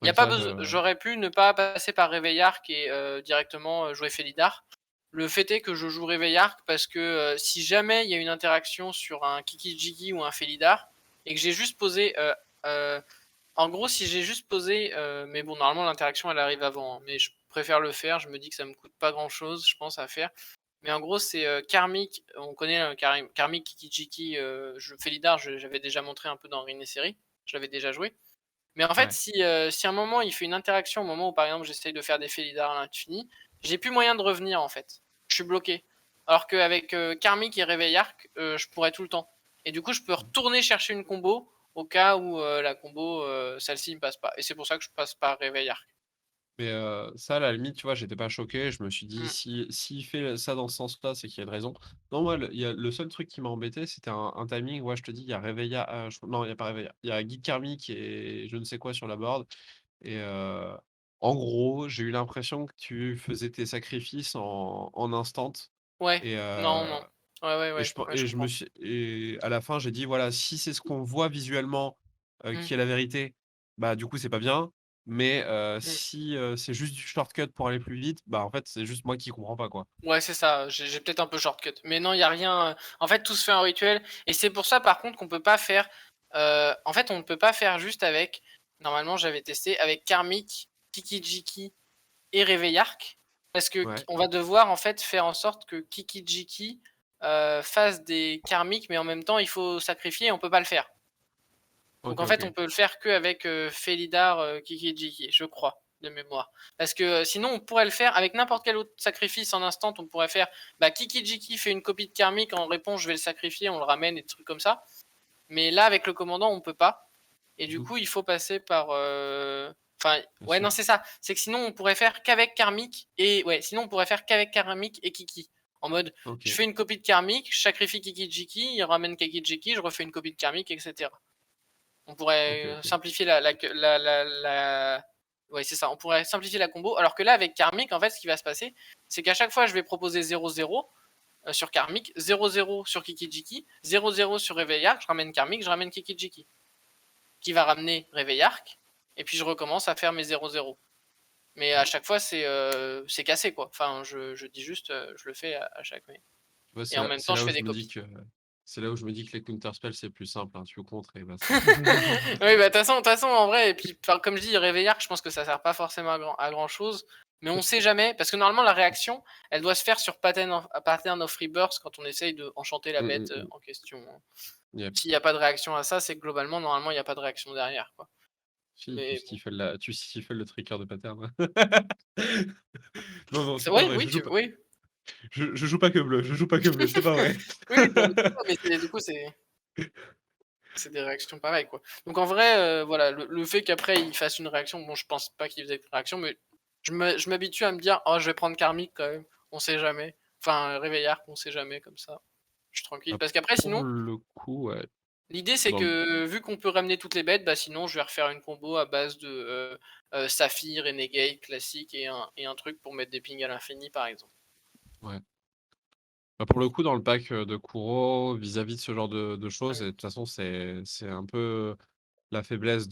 Y a Ouais, pas ça, besoin. J'aurais pu ne pas passer par Réveillark et directement jouer Felidar. Le fait est que je joue Réveillark parce que si jamais il y a une interaction sur un Kiki-Jiki ou un Felidar et que j'ai juste posé. En gros, si j'ai juste posé. Mais bon, normalement, l'interaction elle arrive avant. Hein, mais je préfère le faire. Je me dis que ça me coûte pas grand chose, je pense, à faire. Mais en gros, c'est Karmic. On connaît Karmic Kiki-Jiki. Felidar, j'avais déjà montré un peu dans Rin et Série. Je l'avais déjà joué. Mais en fait, Ouais. si à un moment il fait une interaction, au moment où par exemple j'essaye de faire des Felidar à l'infini, j'ai plus moyen de revenir en fait. Je suis bloqué. Alors qu'avec Karmic et Réveillark, je pourrais tout le temps. Et du coup, je peux retourner chercher une combo au cas où la combo, celle-ci ne passe pas. Et c'est pour ça que je passe par Réveillark. Mais ça, à la limite, tu vois, j'étais pas choqué. Je me suis dit, Mm. s'il fait ça dans ce sens-là, c'est qu'il y a une raison. Non, moi, le seul truc qui m'a embêté, c'était un timing. Ouais, je te dis, il y a Réveilla. Non, il n'y a pas Réveilla. Il y a Guide Karmique et je ne sais quoi sur la board. Et en gros, j'ai eu l'impression que tu faisais tes sacrifices en instant. Ouais, Et, non. Ouais, et, je, pen- ouais, je et, je me comprends. suis, et à la fin, j'ai dit, voilà, si c'est ce qu'on voit visuellement Mm. qui est la vérité, bah du coup, c'est pas bien. Mais Mm. si c'est juste du shortcut pour aller plus vite, bah en fait, c'est juste moi qui comprends pas, quoi. Ouais, c'est ça, j'ai peut-être un peu shortcut. Mais non, il y a rien. En fait, tout se fait en rituel. Et c'est pour ça, par contre, qu'on peut pas faire. En fait, on ne peut pas faire juste avec. Normalement, j'avais testé avec Karmic, Kiki-Jiki et Réveillark. Parce que Ouais. on va devoir en fait faire en sorte que Kiki-Jiki fasse des Karmiques, mais en même temps, il faut sacrifier et on peut pas le faire. Donc Ok, en fait, ok. on peut le faire que avec Felidar, Kiki-Jiki, je crois. de mémoire. Parce que sinon, on pourrait le faire avec n'importe quel autre sacrifice en instant. On pourrait faire Kiki Jiki fait une copie de Karmic, en réponse, je vais le sacrifier, on le ramène et des trucs comme ça. Mais là, avec le commandant, on peut pas. Et du coup, il faut passer par. Non, c'est ça. C'est que sinon, on pourrait faire qu'avec Karmic et. Ouais, sinon, on pourrait faire qu'avec Karmic et Kiki. En mode, je fais une copie de Karmic, je sacrifie Kiki Jiki, il ramène Kiki Jiki, je refais une copie de Karmic, etc. On pourrait simplifier Ouais, c'est ça. On pourrait simplifier la combo. Alors que là, avec Karmic, en fait, ce qui va se passer, c'est qu'à chaque fois, je vais proposer 0-0 sur Karmic, 0-0 sur Kiki Jiki, 0-0 sur Réveil Arc, je ramène Karmic, je ramène Kiki Jiki. Qui va ramener Réveil Arc, et puis je recommence à faire mes 0-0. Mais à chaque fois, c'est cassé, quoi. Enfin, je dis juste, je le fais à chaque fois. Et en même temps, je fais des copies. C'est là où je me dis que les counterspells, c'est plus simple. Hein. Tu contres et bah, Oui, bah, de toute façon, en vrai, et puis, comme je dis, Réveil Arc, je pense que ça sert pas forcément à grand chose. Mais on sait jamais, parce que normalement, la réaction, elle doit se faire sur Pattern of Rebirth quand on essaye de enchanter la bête en question. Yep. S'il n'y a pas de réaction à ça, c'est que globalement, normalement, il n'y a pas de réaction derrière, quoi. Si, tu stifles le trigger de pattern. non, c'est pas vrai. Oui. Je joue pas que bleu, c'est pas vrai. Oui, mais du coup, c'est des réactions pareilles, quoi. Donc en vrai, voilà, le fait qu'après il fasse une réaction, bon, je pense pas qu'il faisait une réaction, mais je m'habitue à me dire, oh, je vais prendre Karmic quand même, on sait jamais. Enfin, Réveil Arc, on sait jamais, comme ça. Je suis tranquille. Parce qu'après, sinon, le coup, ouais. L'idée, c'est que vu qu'on peut ramener toutes les bêtes, sinon je vais refaire une combo à base de Saphir, Renegade, classique et un truc pour mettre des pings à l'infini, par exemple. Ouais. Pour le coup, dans le pack de Kuro, vis-à-vis de ce genre de choses, et de toute façon, c'est un peu la faiblesse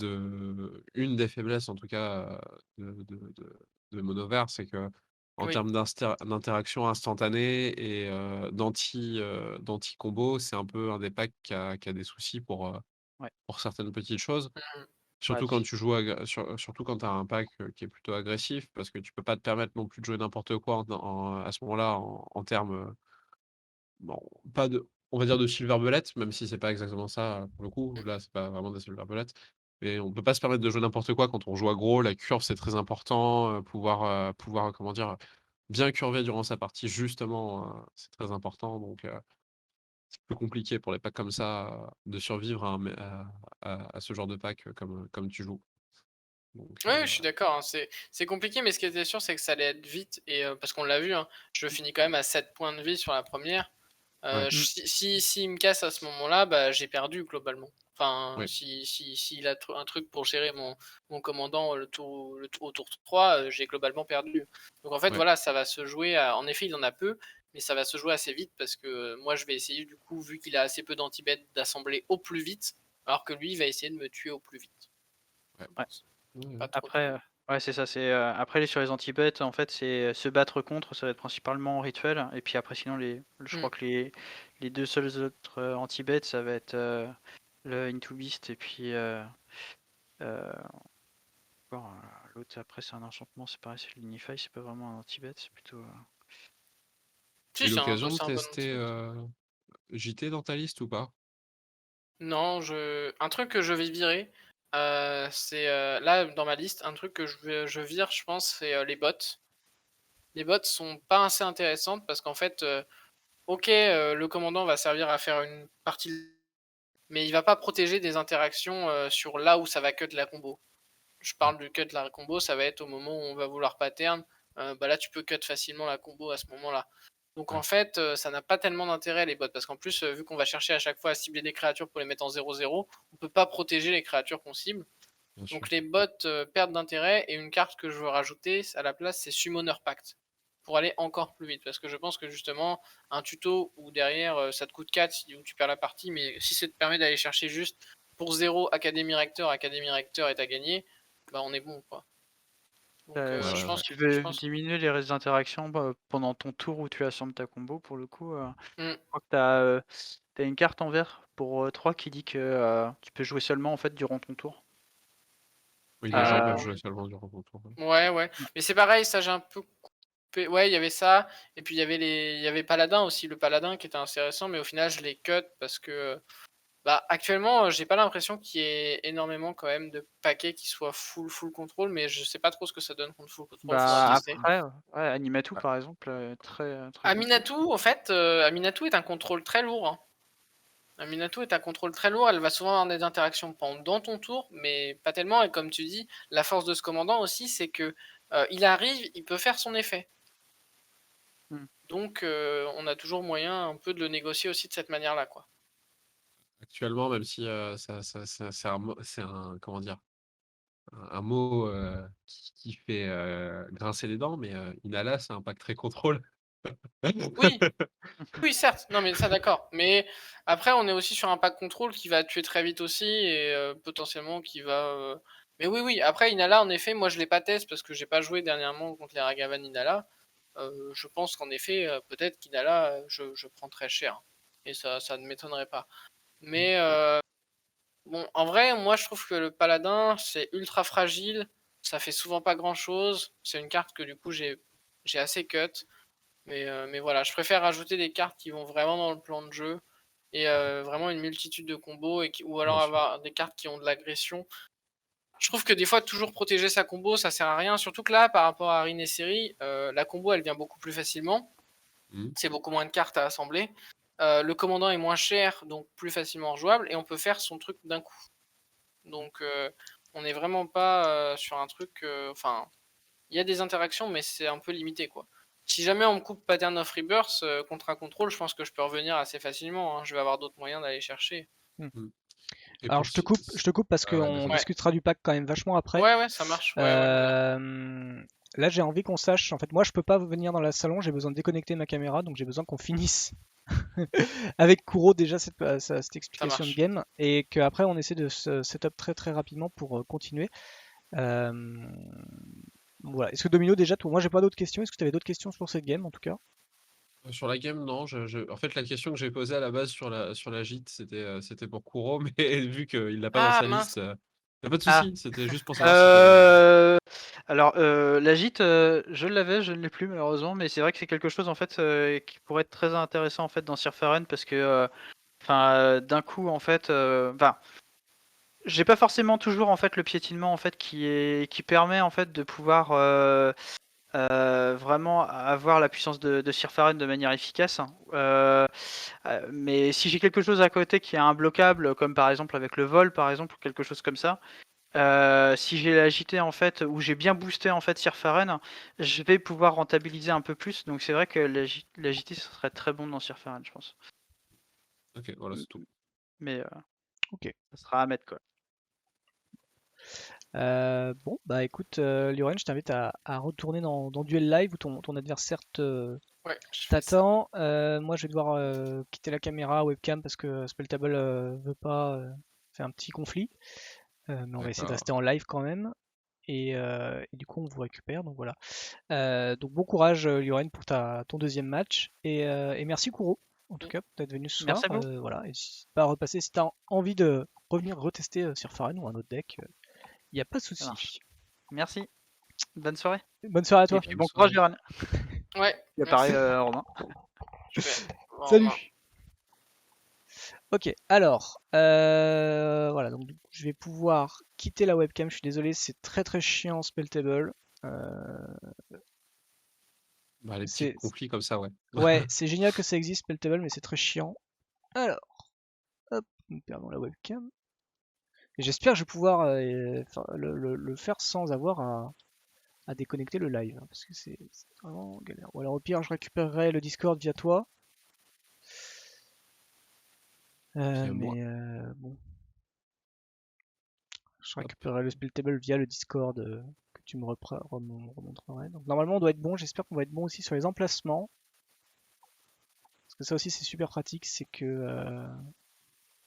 une des faiblesses en tout cas de Monover, c'est que en termes d'interaction instantanée et d'anti-combo, c'est un peu un des packs qui a des soucis pour certaines petites choses. Surtout quand tu joues surtout quand tu as un pack qui est plutôt agressif, parce que tu peux pas te permettre non plus de jouer n'importe quoi à ce moment-là en termes pas on va dire de silver bullet, même si c'est pas exactement ça pour le coup. Là, c'est pas vraiment des silver bullet. Mais on peut pas se permettre de jouer n'importe quoi quand on joue aggro. La curve, c'est très important. Pouvoir, comment dire, bien curver durant sa partie, justement, c'est très important. Donc, c'est plus compliqué pour les packs comme ça de survivre à ce genre de pack comme tu joues. Donc, Oui, je suis d'accord, hein, c'est compliqué, mais ce qui était sûr, c'est que ça allait être vite, et parce qu'on l'a vu, hein, je finis quand même à 7 points de vie sur la première. S'il me casse à ce moment-là, j'ai perdu globalement. Enfin, s'il a un truc pour gérer mon commandant au tour 3, j'ai globalement perdu. Donc en fait, voilà, ça va se jouer. En effet, il en a peu, mais ça va se jouer assez vite parce que moi, je vais essayer, du coup, vu qu'il a assez peu d'anti-bêtes, d'assembler au plus vite, alors que lui, il va essayer de me tuer au plus vite. Après, c'est ça. Après, sur les anti-bêtes, en fait, c'est se battre contre, ça va être principalement en rituel. Et puis après, sinon, je crois que les deux seuls autres anti-bêtes, ça va être le Into Beast et puis l'autre après, c'est un enchantement, c'est pareil, c'est l'Unify, c'est pas vraiment un anti-bête, c'est plutôt. Tu as eu l'occasion de tester JT dans ta liste ou pas? Non, un truc que je vais virer, c'est là dans ma liste, un truc que je vire, je pense, c'est les bots. Les bots sont pas assez intéressantes parce qu'en fait, ok, le commandant va servir à faire une partie, mais il va pas protéger des interactions sur là où ça va cut la combo. Je parle du cut la combo, ça va être au moment où on va vouloir pattern. Là, tu peux cut facilement la combo à ce moment-là. Donc en fait, ça n'a pas tellement d'intérêt les bots, parce qu'en plus, vu qu'on va chercher à chaque fois à cibler des créatures pour les mettre en 0-0, on peut pas protéger les créatures qu'on cible. Donc les bots perdent d'intérêt, et une carte que je veux rajouter à la place, c'est Summoner Pact, pour aller encore plus vite, parce que je pense que justement, un tuto où derrière ça te coûte 4 où tu perds la partie, mais si ça te permet d'aller chercher juste pour 0 Academy Rector et t'as gagné, on est bon, quoi. Donc, je pense tu veux diminuer les restes d'interaction pendant ton tour où tu assembles ta combo, pour le coup. Je crois que t'as une carte en vert pour 3 qui dit que tu peux jouer seulement en fait durant ton tour. Oui, les gens peuvent jouer seulement durant ton tour. Ouais. Mais c'est pareil, ça j'ai un peu coupé. Ouais, il y avait ça, et puis il y avait Paladin aussi, le Paladin qui était intéressant, mais au final je l'ai cut parce que Bah, actuellement, j'ai pas l'impression qu'il y ait énormément quand même de paquets qui soient full contrôle, mais je sais pas trop ce que ça donne contre full contrôle, faudra Bah tester. après, ouais, Animatu Ah, par exemple, très contrôle. Aminatou, en fait, Aminatou est un contrôle très lourd, hein. Aminatou est un contrôle très lourd, elle va souvent avoir des interactions pendant ton tour, mais pas tellement. Et comme tu dis, la force de ce commandant aussi, c'est que il arrive, il peut faire son effet. Donc on a toujours moyen un peu de le négocier aussi de cette manière-là, quoi. actuellement, même si c'est un, comment dire, un mot qui fait grincer les dents, mais Inala, c'est un pack très contrôle. Oui, oui, certes. Non, mais ça, d'accord. Mais après, on est aussi sur un pack contrôle qui va tuer très vite aussi et potentiellement qui va. Mais oui. Après, Inala, en effet, moi, je l'ai pas test parce que j'ai pas joué dernièrement contre les Ragavan Inala. Je pense qu'en effet, peut-être qu'Inala, je prends très cher. Et ça ne m'étonnerait pas. Mais bon, en vrai, moi, je trouve que le Paladin, c'est ultra fragile. Ça fait souvent pas grand-chose. C'est une carte que du coup, j'ai assez cut. Mais voilà, je préfère rajouter des cartes qui vont vraiment dans le plan de jeu et vraiment une multitude de combos ou alors Bien sûr. avoir des cartes qui ont de l'agression. Je trouve que des fois, toujours protéger sa combo, ça sert à rien. Surtout que là, par rapport à Rin et Seri, la combo, elle vient beaucoup plus facilement. Mhm. C'est beaucoup moins de cartes à assembler. Le commandant est moins cher, donc plus facilement rejouable, et on peut faire son truc d'un coup. Donc, on n'est vraiment pas sur un truc. Enfin, il y a des interactions, mais c'est un peu limité, quoi. Si jamais on me coupe Pattern of Rebirth contre un contrôle, je pense que je peux revenir assez facilement, hein. Je vais avoir d'autres moyens d'aller chercher. Et Alors pour je te coupe parce Ah ouais, qu'on désolé. Ouais, discutera du pack quand même vachement après. ouais, ça marche. Ouais, bien. Là, j'ai envie qu'on sache. En fait, moi, je peux pas venir dans la salon. J'ai besoin de déconnecter ma caméra, donc j'ai besoin qu'on finisse avec Kuro déjà cette Ça explication de marche. game et qu'après on essaie de se setup très rapidement pour continuer. Euh, voilà. Est-ce que Domino déjà, toi, moi j'ai pas d'autres questions. Est-ce que tu avais d'autres questions sur cette game en tout cas? Sur la game, non. En fait, la question que j'ai posée à la base sur la gîte, c'était pour Kuro, mais vu qu'il l'a pas dans Ah sa mince. liste, y a pas de Ah, souci. C'était juste pour savoir si t'avais. alors la gîte, je l'avais, je ne l'ai plus malheureusement, mais c'est vrai que c'est quelque chose en fait qui pourrait être très intéressant en fait dans Sirfaren parce que, d'un coup en fait, j'ai pas forcément toujours en fait le piétinement en fait qui permet en fait de pouvoir vraiment avoir la puissance de Sirfaren de manière efficace. Mais si j'ai quelque chose à côté qui est imbloquable, comme par exemple avec le vol par exemple ou quelque chose comme ça. Si j'ai agité en fait, ou j'ai bien boosté en fait Sirfaren, je vais pouvoir rentabiliser un peu plus. Donc c'est vrai que l'agité ce serait très bon dans Sirfaren, je pense. Ok, voilà, c'est tout. Mais Ok. ça sera à mettre quoi. Bon, bah écoute, Lioren, je t'invite à retourner dans Duel Live où ton adversaire Ouais, je fais ça. t'attend. Moi, je vais devoir quitter la caméra webcam parce que Spelltable veut pas faire un petit conflit. Mais on va essayer de D'accord. rester en live quand même. Et du coup, on vous récupère. Donc voilà. Donc bon courage, Lioren, pour ton deuxième match. Et merci, Kuro, en tout cas, d'être venu ce soir. Merci à vous. Voilà. Et n'hésite pas à repasser si tu as envie de revenir retester Sirfaren ou un autre deck. Il n'y a pas de Ça marche. souci. Merci. Bonne soirée. Bonne soirée à Et toi. puis Bonne bon courage, soirée. Joran. Ouais, Et pareil, merci. Romain. Je fais. Au revoir. Salut. Ok, alors, voilà, donc du coup, je vais pouvoir quitter la webcam. Je suis désolé, c'est très chiant Spelltable. Euh, Bah, les petits c'est, conflits comme ça, ouais. ouais, c'est génial que ça existe Spelltable, mais c'est très chiant. Alors, hop, nous perdons la webcam. Et j'espère que je vais pouvoir le faire sans avoir à déconnecter le live, hein, parce que c'est vraiment galère. Ou alors au pire, je récupérerai le Discord via toi. Ok, moi. Mais bon, je Hop. récupérerai le Spelltable via le Discord que tu me remontrerais. Donc normalement, on doit être bon. J'espère qu'on va être bon aussi sur les emplacements. Parce que ça aussi, c'est super pratique. C'est que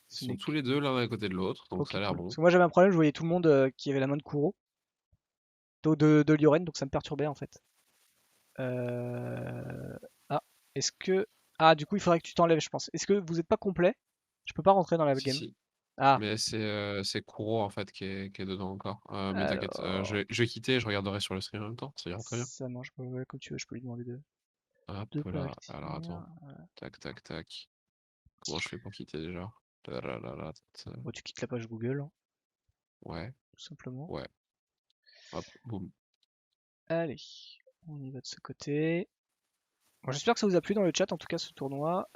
Ils ce sont n'est tous que. les deux l'un à côté de l'autre, donc ça Ok, a l'air cool. Parce bon. que moi, j'avais un problème. Je voyais tout le monde qui avait la main de Kuro, de Lioren, donc ça me perturbait en fait. Euh, Ah, est-ce que. Ah, du coup, il faudrait que tu t'enlèves, je pense. Est-ce que vous n'êtes pas complet? Je peux pas rentrer dans la Si, game. si. Ah, Mais c'est Kuro en fait qui est dedans encore. Mais t'inquiète, alors. je vais quitter, je regarderai sur le stream en même temps, ça ira très bien. Ça marche, ouais, comme tu veux, je peux lui demander Hop de pas là, activer. alors attends. Tac, tac, tac. Comment je fais pour quitter déjà? Bon, tu quittes la page Google, hein, Ouais, tout simplement. ouais. Hop, boum. Allez, on y va de ce côté. Bon, j'espère que ça vous a plu dans le chat, en tout cas ce tournoi.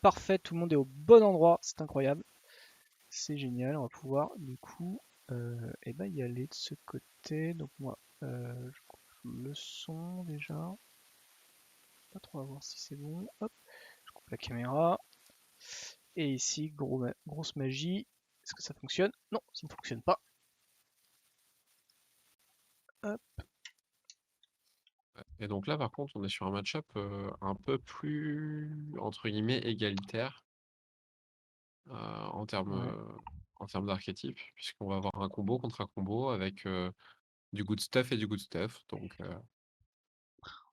Parfait, tout le monde est au bon endroit, c'est incroyable. C'est génial, on va pouvoir du coup eh ben, y aller de ce côté. Donc moi, je coupe le son déjà. Pas trop à voir si c'est bon. Hop, je coupe la caméra. Et ici, grosse magie. Est-ce que ça fonctionne? Non, ça ne fonctionne pas. Hop. Et donc là, par contre, on est sur un match-up un peu plus, entre guillemets, égalitaire en termes, Ouais. en termes d'archétype, puisqu'on va avoir un combo contre un combo avec du good stuff et du good stuff. Donc, on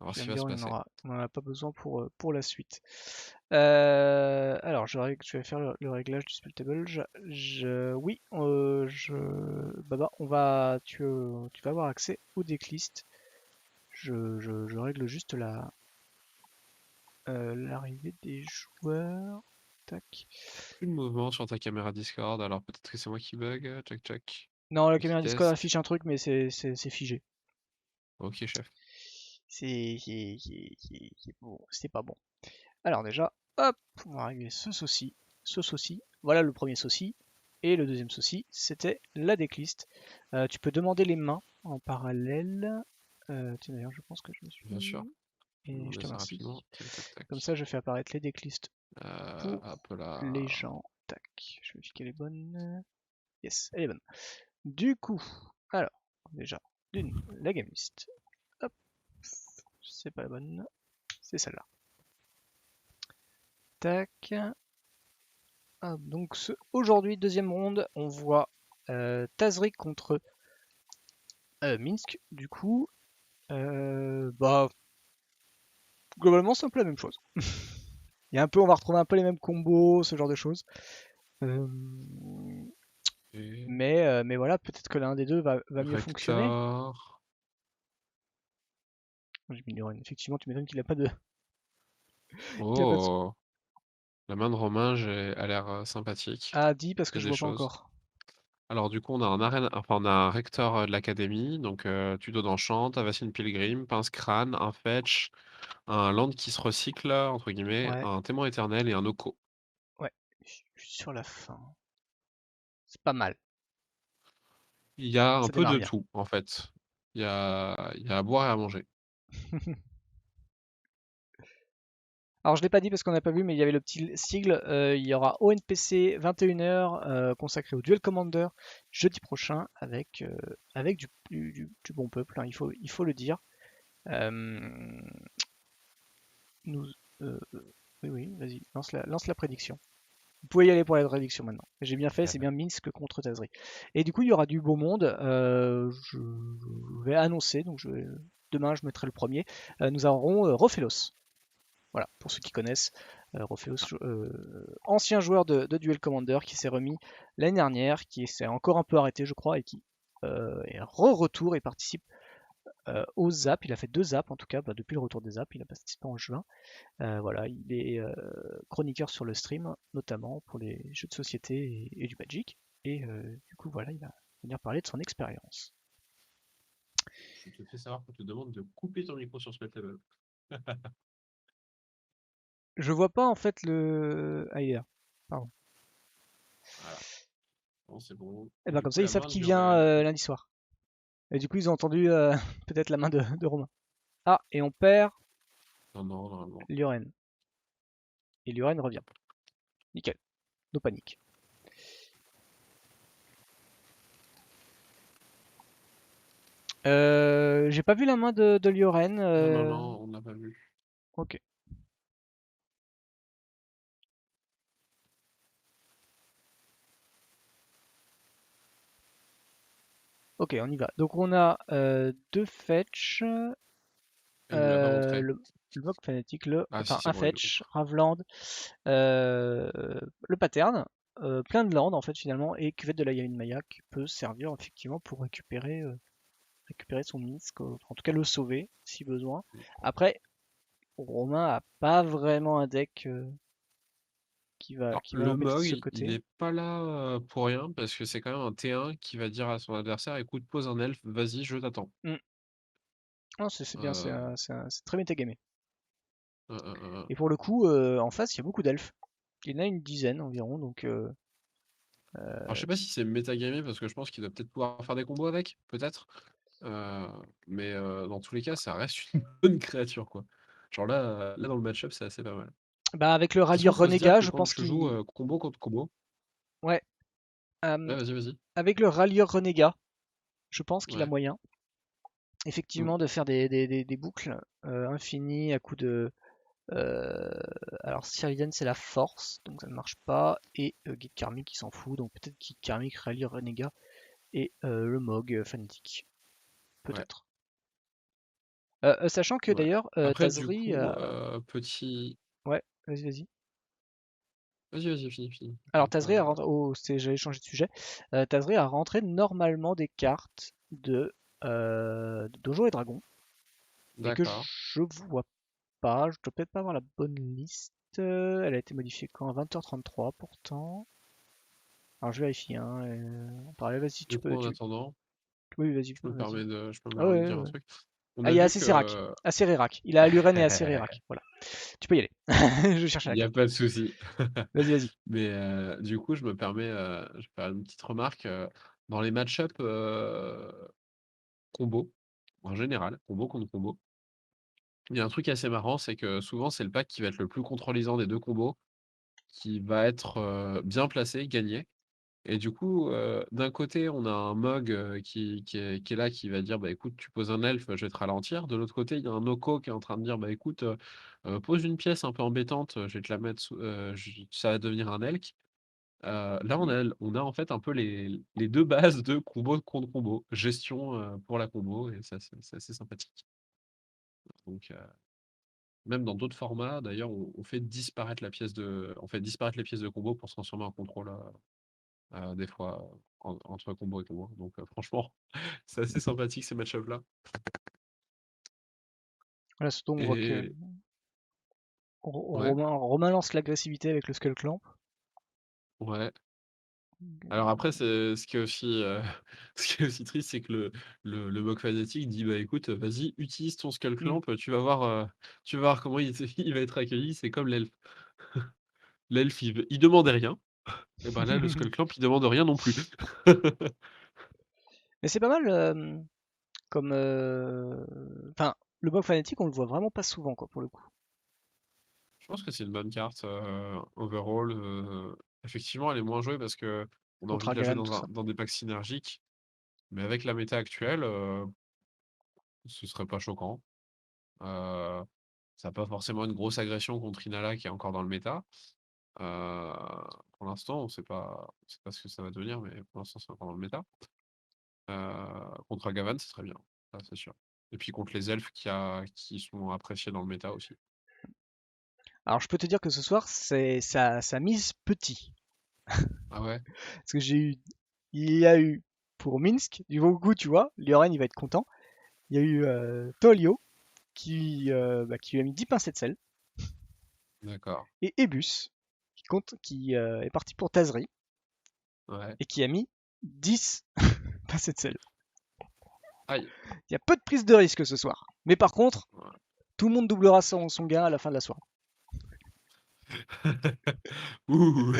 va voir Tu ce vas qui me va dire, se on passer. n'en a pas besoin pour la suite. Alors, je vais faire le réglage du spell table. Oui, Baba, tu vas avoir accès au decklist. Je règle juste l'arrivée des joueurs. Tac. Plus de mouvement sur ta caméra Discord, alors peut-être que c'est moi qui bug. Check, check. Non, la Petit caméra Discord test. affiche un truc, mais c'est figé. Ok, chef. Bon, c'est pas bon. Alors déjà, hop, on va régler ce souci. Voilà le premier souci. Et le deuxième souci, c'était la decklist. Tu peux demander les mains en parallèle. Tiens, d'ailleurs, je pense que je me suis Bien sûr. mis. On va Et je demander te ça remercie. rapidement. Tac, tac, tac. Comme ça, je fais apparaître les decklists pour Hop là. les gens. Tac, je vérifie qu'elle est bonne. Yes, elle est bonne. Du coup, alors, déjà, la game list. Hop, c'est pas la bonne, c'est celle-là. Tac. Ah, donc aujourd'hui, deuxième ronde, on voit Tazrik contre Minsk. Du coup, bah, globalement, c'est un peu la même chose. On va retrouver un peu les mêmes combos, ce genre de choses. Euh, Et mais voilà, peut-être que l'un des deux va mieux fonctionner. Rector. J'ai mis Luren. Effectivement, tu m'étonnes qu'il a pas de. qu'il a pas de... Oh, la main de Romain a l'air sympathique. Ah, dit parce que C'est je des vois pas choses. encore. Alors du coup, on a un arène, enfin on a un recteur de l'académie, donc tuto d'enchant, Avacyn Pilgrim, pince crâne, un fetch, un land qui se recycle, entre guillemets, Ouais, un témoin éternel et un Oko. ouais. Je suis sur la fin. C'est pas mal. Il y a un Ça peu démarre de bien. tout, en fait. Il y a à boire et à manger. Alors je l'ai pas dit parce qu'on n'a pas vu, mais il y avait le petit sigle. Il y aura ONPC 21h consacré au Duel Commander jeudi prochain avec du bon peuple, hein, il faut le dire. Euh, nous, oui, vas-y, lance la prédiction. Vous pouvez y aller pour la prédiction maintenant. J'ai bien fait, c'est bien Minsk contre Tazri. Et du coup, il y aura du beau monde. Je vais annoncer, demain je mettrai le premier. Nous aurons Rofelos. Voilà, pour ceux qui connaissent, Rofelos, ancien joueur de Duel Commander qui s'est remis l'année dernière, qui s'est encore un peu arrêté, je crois, et qui est retour et participe aux ZAP. Il a fait 2 ZAP en tout cas, depuis le retour des ZAP, il a participé en juin. Voilà, il est chroniqueur sur le stream, notamment pour les jeux de société et du Magic. Et du coup, voilà, il va venir parler de son expérience. Je te fais savoir qu'on te demande de couper ton micro sur Spelltable. Je vois pas en fait le. Ah, il est là. Pardon. Voilà. Bon, c'est bon. Et Et ben du comme coup, ça, ils la savent main qui du vient Ren. lundi soir. Et du coup, ils ont entendu peut-être la main de Romain. Ah, et on perd Non, non, normalement. Luren. Et Luren revient. Nickel. No panique. J'ai pas vu la main de Luren. Non, non, non, on n'a pas vu. Ok. Ok, on y va. Donc on a 2 fetch. Il me l'a pas montré. Le bloc fanatique, Ah, si, enfin c'est un bon, il le fetch, montre. Ravland, le pattern, plein de land en fait finalement, et cuvette de la Yavin Maya qui peut servir effectivement pour récupérer son Minsk, en tout cas le sauver si besoin. Après, Romain a pas vraiment un deck Alors, qui va le l'embêter de Mog, ce il côté. est pas là pour rien, parce que c'est quand même un T1 qui va dire à son adversaire, écoute, pose un elfe, vas-y, je t'attends. Non, c'est bien, Euh, c'est très métagamé. euh, euh, euh. Et pour le coup, en face, il y a beaucoup d'elfes. Il y en a une dizaine environ, donc Alors, je sais pas si c'est métagamé, parce que je pense qu'il doit peut-être pouvoir faire des combos avec, peut-être. Euh, mais dans tous les cas, ça reste une bonne créature, quoi. Genre là dans le match-up, c'est assez pas mal. De bah, avec le toute façon, rallieur faut se dire renégat, que je quand pense tu joues qu'il. combo contre combo, Ouais. euh, ouais, vas-y. avec le rallieur renégat, je pense qu'il a Ouais. moyen, Mm. effectivement, de faire des boucles infinies à coup de. euh, alors, Cyrilienne, c'est la force, donc ça ne marche pas. Et Guide Karmique, il s'en fout, donc peut-être Guide Karmique, rallieur renégat et le Mog fanatique. Ouais. Peut-être. Sachant que Ouais. d'ailleurs, Après, du Tazri. coup, petit. Ouais, vas-y. Vas-y, finis. Alors Tazri a rentré. Oh, j'allais changer de sujet. Tazri a rentré normalement des cartes de Donjons et Dragons, mais que D'accord. je vois pas. Je dois peut-être pas avoir la bonne liste. Elle a été modifiée quand? À 20h33 pourtant. Alors je vérifie, hein. En parallèle, vas-y, Du coup, en attendant, Oui, vas-y, je me vas-y. permets je me Ah permets de ouais, dire un ouais. truc. On Ah, a il y a vu Acérérac. que. Acérérac. Il a Aluren et Acérérac. Voilà. Tu peux y aller. Je cherche Il la n'y a carte. pas de souci. Vas-y. Mais du coup, je vais faire une petite remarque. Dans les match-up combo, en général, combo contre combo, il y a un truc assez marrant, c'est que souvent, c'est le pack qui va être le plus contrôlisant des deux combos, qui va être bien placé, gagné. Et du coup, d'un côté, on a un Mog qui est là, qui va dire, bah écoute, tu poses un elfe, je vais te ralentir. De l'autre côté, il y a un Oko qui est en train de dire, bah écoute, pose une pièce un peu embêtante, je vais te la mettre, ça va devenir un elk. Là, on a en fait un peu les deux bases de combo contre combo, gestion pour la combo, et ça, c'est assez sympathique. Donc, même dans d'autres formats, d'ailleurs, on fait disparaître on fait disparaître les pièces de combo pour se transformer en contrôle. Des fois entre combo et combo. Donc franchement, c'est assez sympathique ces match-up-là. Voilà, surtout on voit que Et ouais, Romain lance l'agressivité avec le Skull Clamp. ouais. Alors après, ce qui est aussi, ce qui est aussi triste, c'est que le Mog fanatique dit bah écoute, vas-y, utilise ton Skull Hmm. Clamp, tu vas voir comment il va être accueilli. C'est comme l'elfe. L'elfe, il demandait rien. Et ben là, le Skull Clamp, il demande rien non plus. Mais c'est pas mal comme. Enfin, le Mog Fanatique, on le voit vraiment pas souvent, quoi, pour le coup. Je pense que c'est une bonne carte overall. Effectivement, elle est moins jouée parce que on a Contre envie de la jouer Argalan, tout ça. dans des packs synergiques. Mais avec la méta actuelle, ce serait pas choquant. Euh, Ça n'a pas forcément une grosse agression contre Inala qui est encore dans le méta. Euh, pour l'instant, on sait pas ce que ça va devenir, mais pour l'instant, c'est encore dans le méta. Contre Agavan, ce serait bien, ça c'est sûr. Et puis contre les elfes qui sont appréciés dans le méta aussi. Alors, je peux te dire que ce soir, ça mise petit. Ah ouais? Parce que il y a eu, pour Minsk, du bon coup, tu vois, Lioren, il va être content. Il y a eu Tolio, qui lui a mis 10 pincées de sel. D'accord. Et Ebus, qui est parti pour Tazri, Ouais. et qui a mis 10 pincées de sel. Aïe. Il y a peu de prise de risque ce soir. Mais par contre, Ouais. tout le monde doublera son gain à la fin de la soirée. Ouh.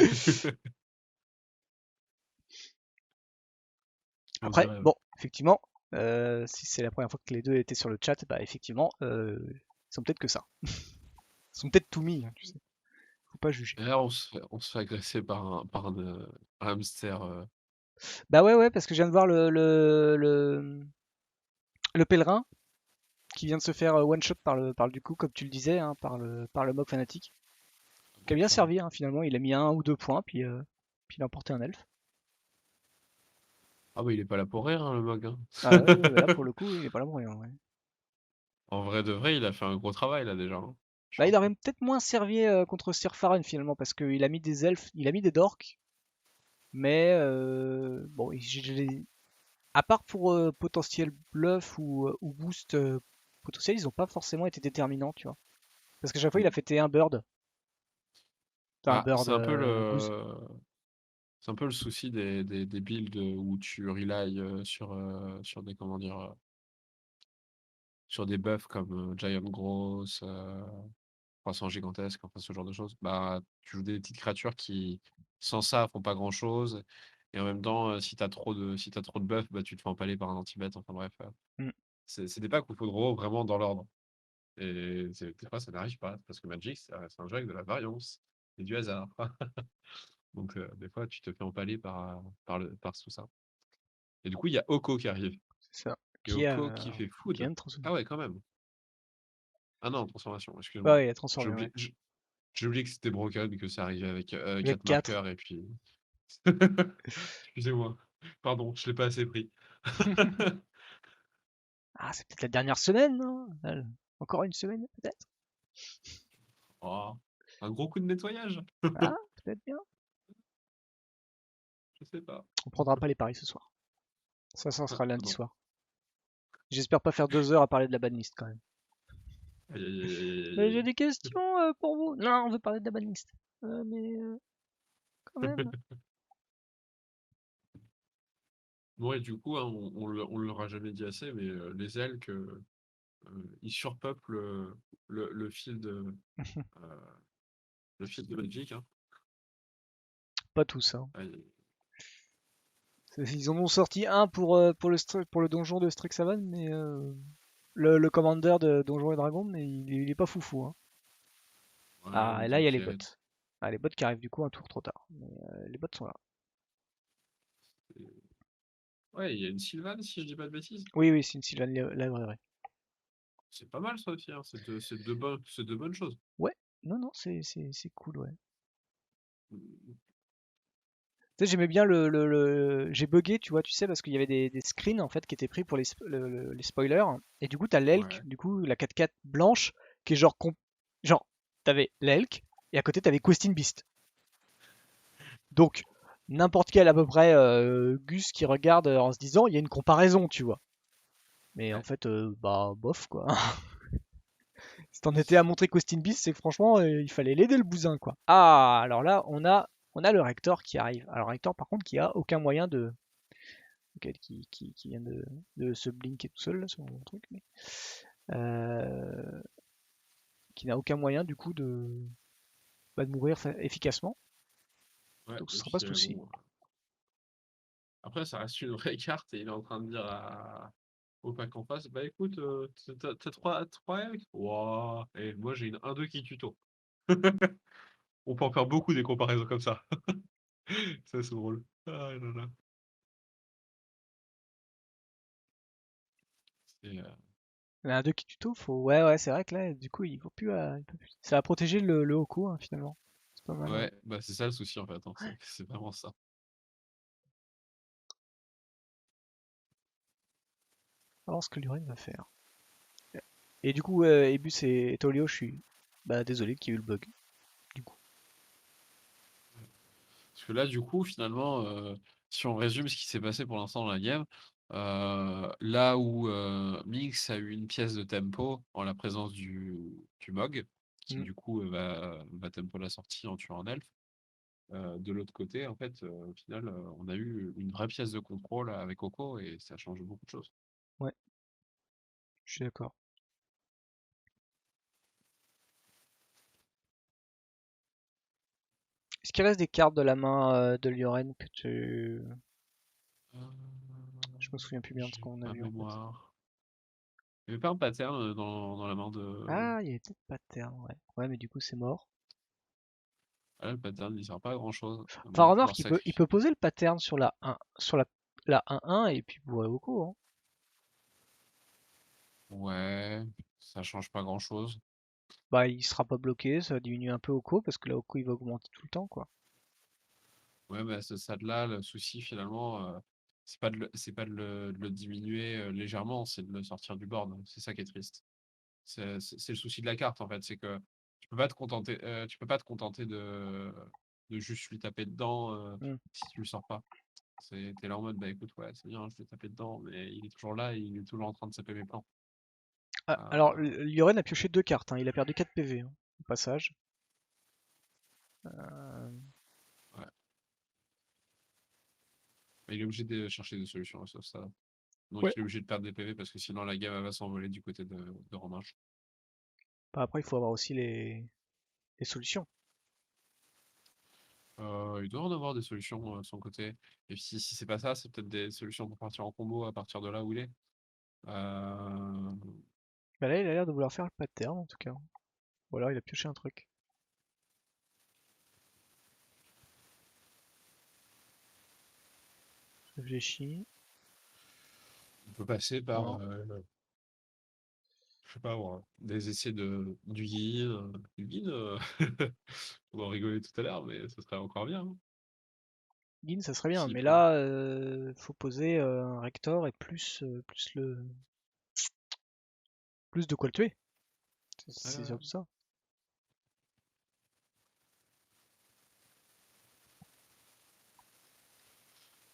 On Après, dirait. bon, effectivement, si c'est la première fois que les deux étaient sur le chat, bah effectivement, ils sont peut-être que ça. Ils sont peut-être tout mis, hein, tu sais. Faut pas juger. Et là, on se fait agresser un hamster. Bah ouais, parce que je viens de voir le pèlerin qui vient de se faire one shot par du coup, comme tu le disais, hein, par le mob fanatique. Qui a bien D'accord. servi, hein, finalement. Il a mis 1 ou 2 points, puis il a emporté un elfe. Ah bah il est pas là pour rire, hein, le Mog, hein. Ah ouais, là pour le coup, il est pas là pour rien. Ouais. En vrai de vrai, il a fait un gros travail là déjà, hein, je Bah, il pense, hein. aurait peut-être moins servi contre Sir Farhan finalement, parce qu'il a mis des elfes, il a mis des dorks, mais bon, à part pour potentiel bluff ou boost potentiel, ils ont pas forcément été déterminants, tu vois. Parce qu'à chaque fois, il a Mm. fait T1 bird. T'as un Bah, bird c'est un peu goose. c'est un peu le souci des builds où tu relies sur des, comment dire, sur des buffs comme Giant Growth, croissant gigantesque, enfin ce genre de choses. Bah, tu joues des petites créatures qui, sans ça, font pas grand-chose. Et en même temps, si t'as trop de buffs, bah, tu te fais empaler par un anti-bet. Enfin bref, Mm. c'est des packs où il faut draw vraiment dans l'ordre. Et des fois, ça n'arrive pas, parce que Magic, c'est un jeu avec de la variance et du hasard. Donc, des fois, tu te fais empaler par tout ça. Et du coup, il y a Oko qui arrive. C'est ça. Et Qui Oko qui fait qui a food. une transformation. Ah ouais, quand même. Ah non, transformation, Ouais, excuse-moi. il a J'ai transformé, ouais. oublié, j'ai oublié que c'était broken, que ça arrivait avec Avec 4 4. marqueurs et puis. Excusez-moi. Pardon, je l'ai pas assez pris. Ah, c'est peut-être la dernière semaine, non? Encore une semaine, peut-être? Oh, un gros coup de nettoyage? Ah, peut-être bien. Je sais pas. On prendra pas les paris ce soir. Ça Ah, sera lundi non. soir. J'espère pas faire 2 heures à parler de la banlist quand même. Aïe, aïe, aïe, aïe, aïe, Mais aïe, j'ai aïe. des questions pour vous. Non, on veut parler de la banlist. Mais quand même. Bon, et du coup, hein, on l'aura jamais dit assez, mais les elques, ils surpeuplent le field, euh, le field de Magic. Hein. Pas tous, hein. Aïe. Ils en ont sorti un pour le donjon de Strixhaven, mais le commander de Donjons et Dragons, mais il est pas foufou, hein. Ouais, Ah, mais et là, il y a les t'inquiète. bots. Ah, les bots qui arrivent du coup un tour trop tard. Mais les bots sont là. Ouais, il y a une Sylvane, si je dis pas de bêtises. Oui, oui, c'est une Sylvain Librairie. C'est pas mal ça aussi, hein. C'est de bonnes choses. Ouais, non, non, c'est cool, ouais. Mm. Tu sais, j'aimais bien j'ai bugué, tu vois, tu sais, parce qu'il y avait des screens en fait qui étaient pris pour les spoilers. Et du coup, t'as l'elk, Ouais. du coup, la 4x4 blanche, qui est genre. Genre, t'avais l'elk, et à côté, t'avais Questing Beast. Donc, n'importe quel à peu près Gus qui regarde en se disant, il y a une comparaison, tu vois. Mais en Ouais. fait, bah, bof, quoi. Si t'en étais à montrer Questing Beast, c'est que franchement, il fallait l'aider le bousin, quoi. Ah, alors là, on a le Rector qui arrive. Alors, Rector, par contre, qui a aucun moyen de. Ok, qui vient de se blinker tout seul là, sur mon truc, mais, euh, qui n'a aucun moyen du coup de mourir efficacement. Ouais. Donc ce Et sera pas puis, ce souci. bon. Après, ça reste une vraie carte et il est en train de dire au pack en face, bah écoute, t'as trois elks? Waouh. Et moi, j'ai une 1-2 qui tuto. On peut en faire beaucoup des comparaisons comme ça. Ça, c'est drôle. Ah là là. C'est, Il y en a deux qui tuto, faut. Ouais, ouais, c'est vrai que là, du coup, il faut plus. Ça va protéger le Oko, hein, finalement. C'est pas mal, ouais. ouais, bah c'est ça le souci en fait. Hein. C'est vraiment ça. Alors ce que l'Uren va faire. Et du coup, Ebus et Tolio, je suis. Bah désolé qu'il y ait eu le bug. Du coup. Parce que là, du coup, finalement, si on résume ce qui s'est passé pour l'instant dans la game, là où Mix a eu une pièce de tempo en la présence du Mog, qui Mm. du coup va tempo la sortie en tuant un elfe. De l'autre côté, en fait, au final, on a eu une vraie pièce de contrôle avec Oko et ça change beaucoup de choses. Ouais, je suis d'accord. Est-ce qu'il reste des cartes de la main de Lioren que tu. Euh, Je me souviens plus bien de ce j'ai qu'on a pas vu en fait. mémoire. Il n'y avait pas un pattern dans la main de. Ah, il y avait peut-être pattern, ouais. Ouais, mais du coup, c'est mort. Ah, le pattern, il sert pas à grand chose. À Enfin, moins de pouvoir remarque, il sacrifier. peut poser le pattern sur la 1, sur la 1-1 et puis bourrer au coup, hein. Ouais, ça change pas grand chose. Bah, il sera pas bloqué, ça va diminuer un peu au coup parce que là, au coup, il va augmenter tout le temps, quoi. Ouais, mais à ce stade-là, le souci finalement, c'est pas de le diminuer légèrement, c'est de le sortir du board. C'est ça qui est triste. C'est le souci de la carte en fait, c'est que tu peux pas te contenter de juste lui taper dedans Hmm. si tu le sors pas. T'es là en mode bah écoute ouais c'est bien, je vais taper dedans, mais il est toujours là, et il est toujours en train de saper mes plans. Ah, alors, Euh, Lioren a pioché 2 cartes, hein. Il a perdu 4 PV, hein, au passage. Euh, Il est obligé de chercher des solutions à ça. Donc Ouais. il est obligé de perdre des PV parce que sinon la game elle va s'envoler du côté de Romange. Bah, après, il faut avoir aussi les solutions. Il doit en avoir des solutions de son côté. Et puis si c'est pas ça, c'est peut-être des solutions pour partir en combo à partir de là où il est. Euh, Bah là, il a l'air de vouloir faire le pattern, en tout cas. Ou alors, il a pioché un truc. Je réfléchis. on peut passer par, Non. je sais pas moi, des essais du yin. Du yin, on en rigolait tout à l'heure, mais ce serait encore bien, hein. Gin, ça serait bien, S'il mais peut. là, faut poser un Rector et plus de quoi le tuer. C'est Euh, surtout ça.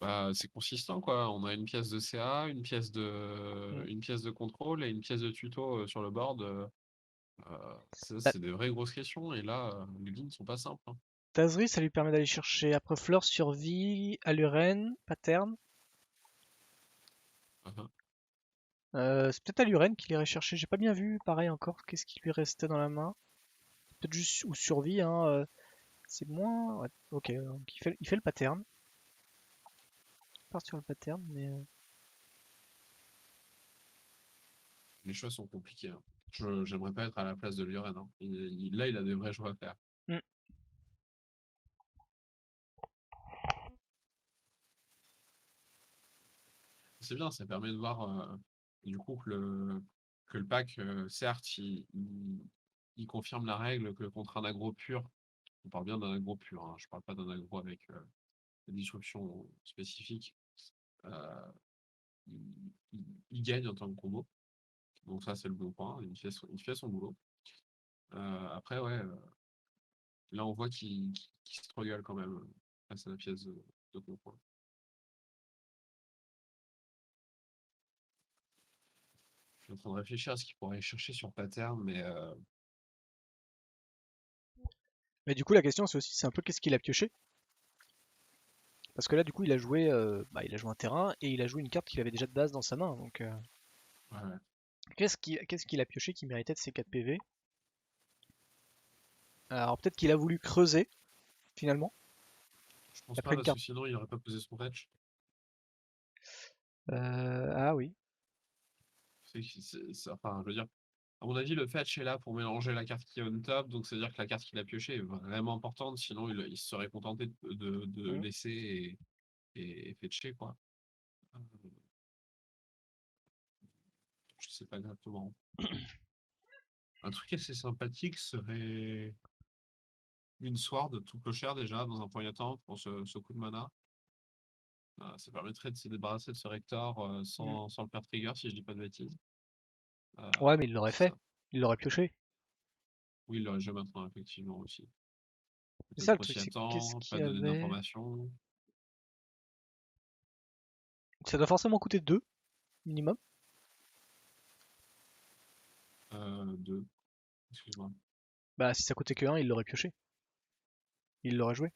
Bah, c'est consistant quoi. On a une pièce de CA, Mm. une pièce de contrôle et une pièce de tuto sur le board. Ça, Bah, c'est des vraies grosses questions. Et là, les lignes sont pas simples, hein. Tazri, ça lui permet d'aller chercher après Fleur, Survie, Aluren, Pattern. Mhm. C'est peut-être Aluren qu'il irait chercher. J'ai pas bien vu, pareil encore, qu'est-ce qui lui restait dans la main. Peut-être juste ou Survie, hein. C'est moins. Ouais, ok, donc il fait le Pattern. Il part sur le Pattern, mais. Les choix sont compliqués, hein. J'aimerais pas être à la place de Lioren, hein. Là, il a des vrais choix à faire. Mm. C'est bien, ça permet de voir du coup que le pack, certes, il confirme la règle que contre un aggro pur, on parle bien d'un aggro pur, hein, je parle pas d'un aggro avec des disruptions spécifiques, euh, il gagne en tant que combo. Donc ça, c'est le bon point. Il fait son boulot. Après, ouais, là, on voit qu'il struggle quand même face à la pièce de contrôle. Je suis en train de réfléchir à ce qu'il pourrait aller chercher sur pattern, mais Mais du coup, la question, c'est aussi, c'est un peu qu'est-ce qu'il a pioché. Parce que là, du coup, il a joué un terrain et il a joué une carte qu'il avait déjà de base dans sa main. Donc, ouais, ouais. qu'est-ce qu'il a pioché qui méritait de ses 4 PV? Alors, peut-être qu'il a voulu creuser, finalement. Je pense pas Après une parce que carte. sinon il n'aurait pas posé son fetch. Ah oui. Enfin, je veux dire, à mon avis, le fetch est là pour mélanger la carte qui est on top, donc c'est-à-dire que la carte qu'il a piochée est vraiment importante, sinon il se serait contenté de Mhm. laisser et fetcher, quoi. Euh, Je sais pas exactement. Un truc assez sympathique serait une sword tout peu cher déjà dans un premier temps pour ce coup de mana. Ça permettrait de se débarrasser de ce Rector Mhm. sans le perdre trigger si je dis pas de bêtises. Ouais, mais il l'aurait fait. Ça. Il l'aurait pioché. Oui, il l'aurait jamais maintenant, effectivement aussi. C'est ça Peut-être le truc, aussi à c'est qu'est-ce temps, qu'il pas y donner avait. d'informations. Ça doit forcément coûter 2 minimum. Deux, excuse-moi. Bah, si ça coûtait que 1, il l'aurait pioché. Il l'aurait joué,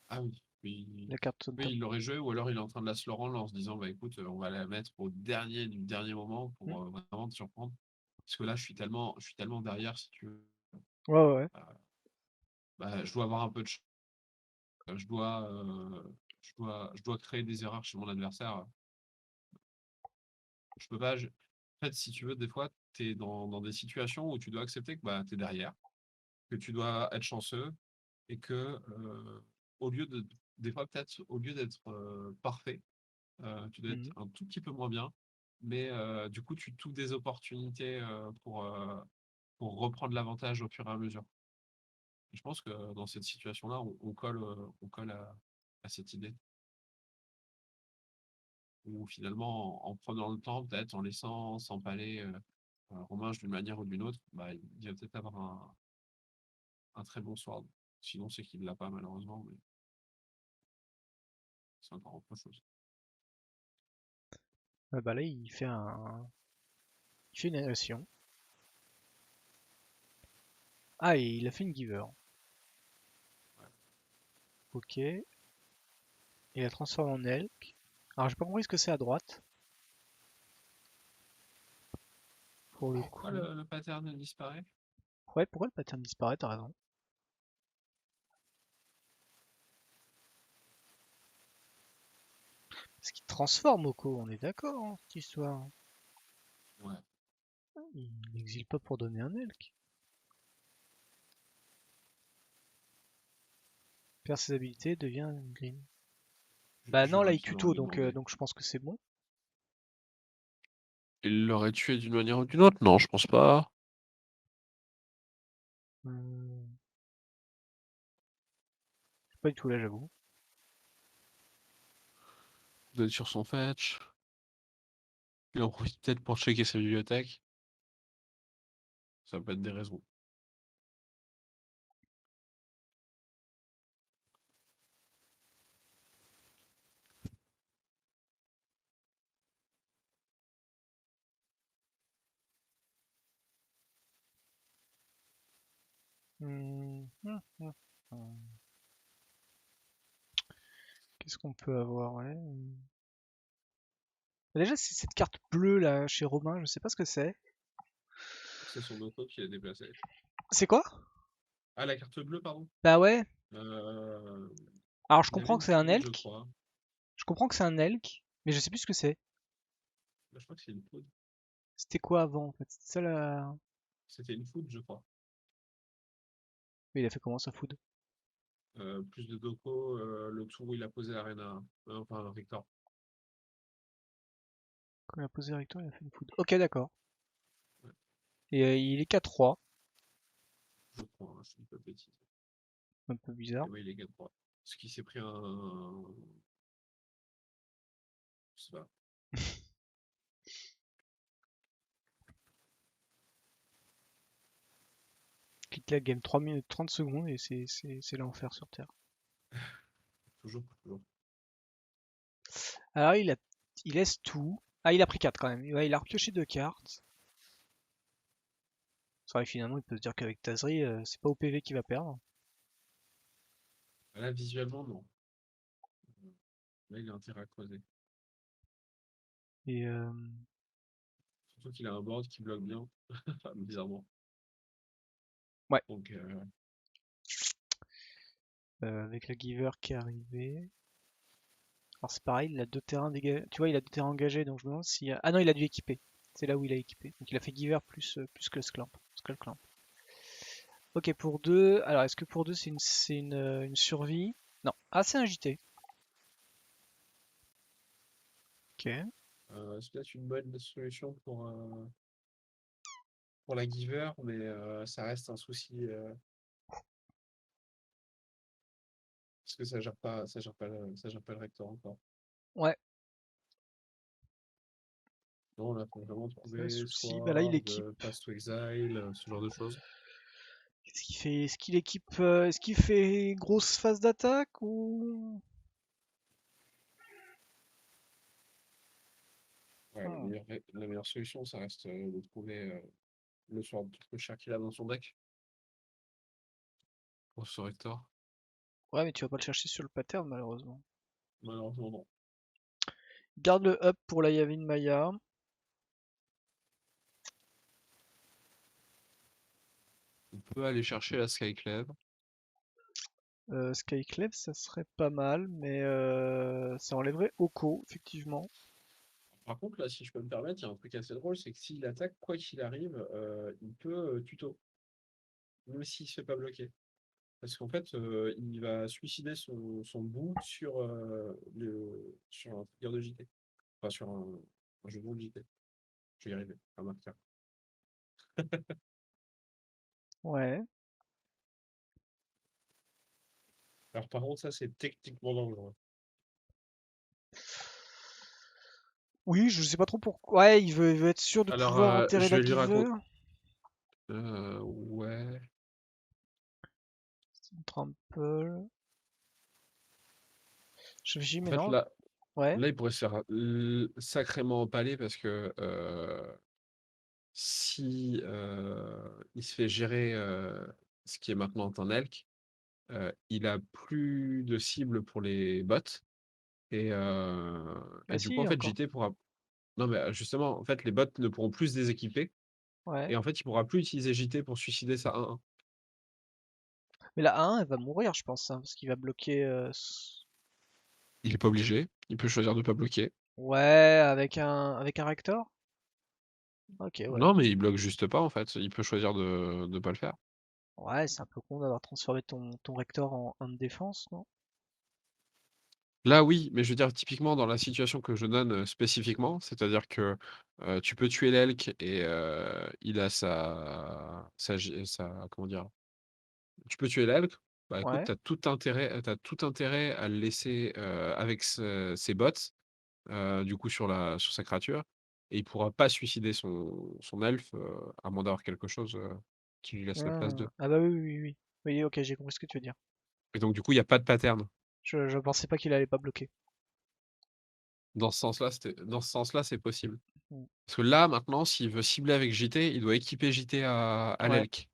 Ah oui, oui, la carte on oui, top. il l'aurait joué ou alors il est en train de la slow roll en se disant bah écoute, on va la mettre au dernier du dernier moment Mhm. pour vraiment te surprendre. Parce que là, je suis tellement derrière si tu veux. Ouais, ouais, ouais. Euh, Bah, je dois avoir un peu de chance. Je dois créer des erreurs chez mon adversaire. Je peux pas. En fait, si tu veux, des fois, tu es dans des situations où tu dois accepter que bah, tu es derrière, que tu dois être chanceux et que au lieu de des fois peut-être au lieu d'être parfait, tu dois être Mhm. un tout petit peu moins bien, mais du coup tu touches des opportunités pour reprendre l'avantage au fur et à mesure. Et je pense que dans cette situation-là, on colle à cette idée où finalement en prenant le temps, peut-être en laissant s'empaler Romain d'une manière ou d'une autre, bah, il va peut-être avoir un très bon sword. Sinon, c'est qu'il ne l'a pas malheureusement, mais c'est encore autre chose. Bah là, il fait une agression. Ah, et il a fait une giver. Ok. Il la transforme en elk. Alors j'ai pas compris ce que c'est à droite. Pour le coup. Pourquoi le pattern disparaît? Ouais, pourquoi le pattern disparaît, t'as raison. Parce qu'il transforme Oko, on est d'accord, hein, cette histoire. Ouais. Il n'exile pas pour donner un elk. Perd ses habilités, devient green. Bah non, là J'aurais il dû leur tuto, donc demander. je pense que c'est bon. Il l'aurait tué d'une manière ou d'une autre? Non, je pense pas. Hmm. Je sais pas du tout là, j'avoue. Vous êtes sur son fetch. Il en profite peut-être pour checker sa bibliothèque. Ça peut être des raisons. Hmm. Qu'est-ce qu'on peut avoir, ouais. Déjà, c'est cette carte bleue là chez Romain, je sais pas ce que c'est. C'est son auto qui l'a déplacé. C'est quoi? Ah, la carte bleue, pardon. Bah ouais. Euh, Alors je Il y avait comprends une que c'est un food, je elk. crois. Je comprends que c'est un elk, mais je sais plus ce que c'est. Bah, je crois que c'est une food. C'était quoi avant en fait? C'était ça la. C'était une food, je crois. Mais il a fait comment ça food? Plus de Doko, le tour où il a posé Arena. Enfin, Victor. Quand il a posé Rector, il a fait une food. Ok, d'accord. Ouais, Et il est 4-3. je crois, hein, je dis pas de bêtises. Un peu bizarre. Et ouais, il est 4-3. Parce qu'il s'est pris un. Je sais pas. Clique la game 3 minutes 30 secondes et c'est l'enfer sur Terre. Toujours, toujours. Alors il laisse tout. Ah, il a pris 4 quand même. Ouais, il a repioché 2 cartes. C'est vrai que finalement, il peut se dire qu'avec Tazri, c'est pas OPV qui va perdre. Là, visuellement, non. Là, il a intérêt à creuser. Et Surtout qu'il a un board qui bloque bien, bizarrement. ouais, Donc, avec le giver qui est arrivé. Alors c'est pareil, il a 2 terrains dégagés. Tu vois, il a 2 terrains engagés, donc je me demande si. Ah non, il a dû équiper. C'est là où il a équipé. Donc il a fait giver plus que le Skull Clamp. Ok, pour 2. Alors est-ce que pour 2 une survie? Non. Ah, c'est un JT. Ok. c'est peut-être une bonne solution pour la giver, mais ça reste un souci. Parce que ça gère pas le rector encore. Ouais, Non, là, faut vraiment c'est un trouver souci. Bah là, il Sword, équipe. Pass to Exile, ce genre de choses. Qu'est-ce qu'il fait? Est-ce qu'il équipe. Est-ce qu'il fait grosse phase d'attaque ou. Ouais, Hmm. la meilleure solution, ça reste de trouver le Sword le cher qu'il a dans son deck pour ce rector. Ouais, mais tu vas pas le chercher sur le pattern, malheureusement. Malheureusement, non. Garde le up pour la Yavin Maya. On peut aller chercher la Skyclave. Skyclave, ça serait pas mal, mais ça enlèverait Oko, effectivement. Par contre, là, si je peux me permettre, il y a un truc assez drôle, c'est que s'il attaque, quoi qu'il arrive, il peut tuto, même s'il se fait pas bloquer. Parce qu'en fait, il va suicider son bout sur un trigger de JT. Enfin, sur un jeu de rôle JT. Je vais y arriver, un marqueur. Ouais. Alors, par contre, ça, c'est techniquement dangereux. Oui, je sais pas trop pourquoi. Ouais, il veut être sûr de Alors, pouvoir enterrer je la vais lui Giver. raconter. Ouais. Trample. Je réfléchis, En mais fait, non. là, Ouais. là, il pourrait se faire sacrément empaler parce que si il se fait gérer ce qui est maintenant un elk, il a plus de cible pour les bots. Et, Bah du coup, si, en fait, encore. JT pourra. Non, mais justement, en fait, les bots ne pourront plus se déséquiper. Ouais. Et en fait, il pourra plus utiliser JT pour suicider sa 1-1. Mais la A1, elle va mourir, je pense, hein, parce qu'il va bloquer. Il est pas obligé. Il peut choisir de pas bloquer. Ouais, avec un rector. Ok, ouais. Non, mais il bloque juste pas, en fait. Il peut choisir de pas le faire. Ouais, c'est un peu con d'avoir transformé ton rector en 1 de défense, non? Là, oui, mais je veux dire, typiquement, dans la situation que je donne spécifiquement, c'est-à-dire que tu peux tuer l'elk et il a comment dire, tu peux tuer l'elk, bah écoute, Ouais. t'as tout intérêt à le laisser avec ses bots, du coup, sur sa créature, et il pourra pas suicider son elfe, à moins d'avoir quelque chose qui lui laisse la place de. Ah bah oui, oui, oui, oui. Oui, ok, j'ai compris ce que tu veux dire. Et donc, du coup, il n'y a pas de pattern. Je pensais pas qu'il allait pas bloquer. Dans ce sens-là, c'est possible. Mm. Parce que là, maintenant, s'il veut cibler avec JT, il doit équiper JT à Ouais. l'elk.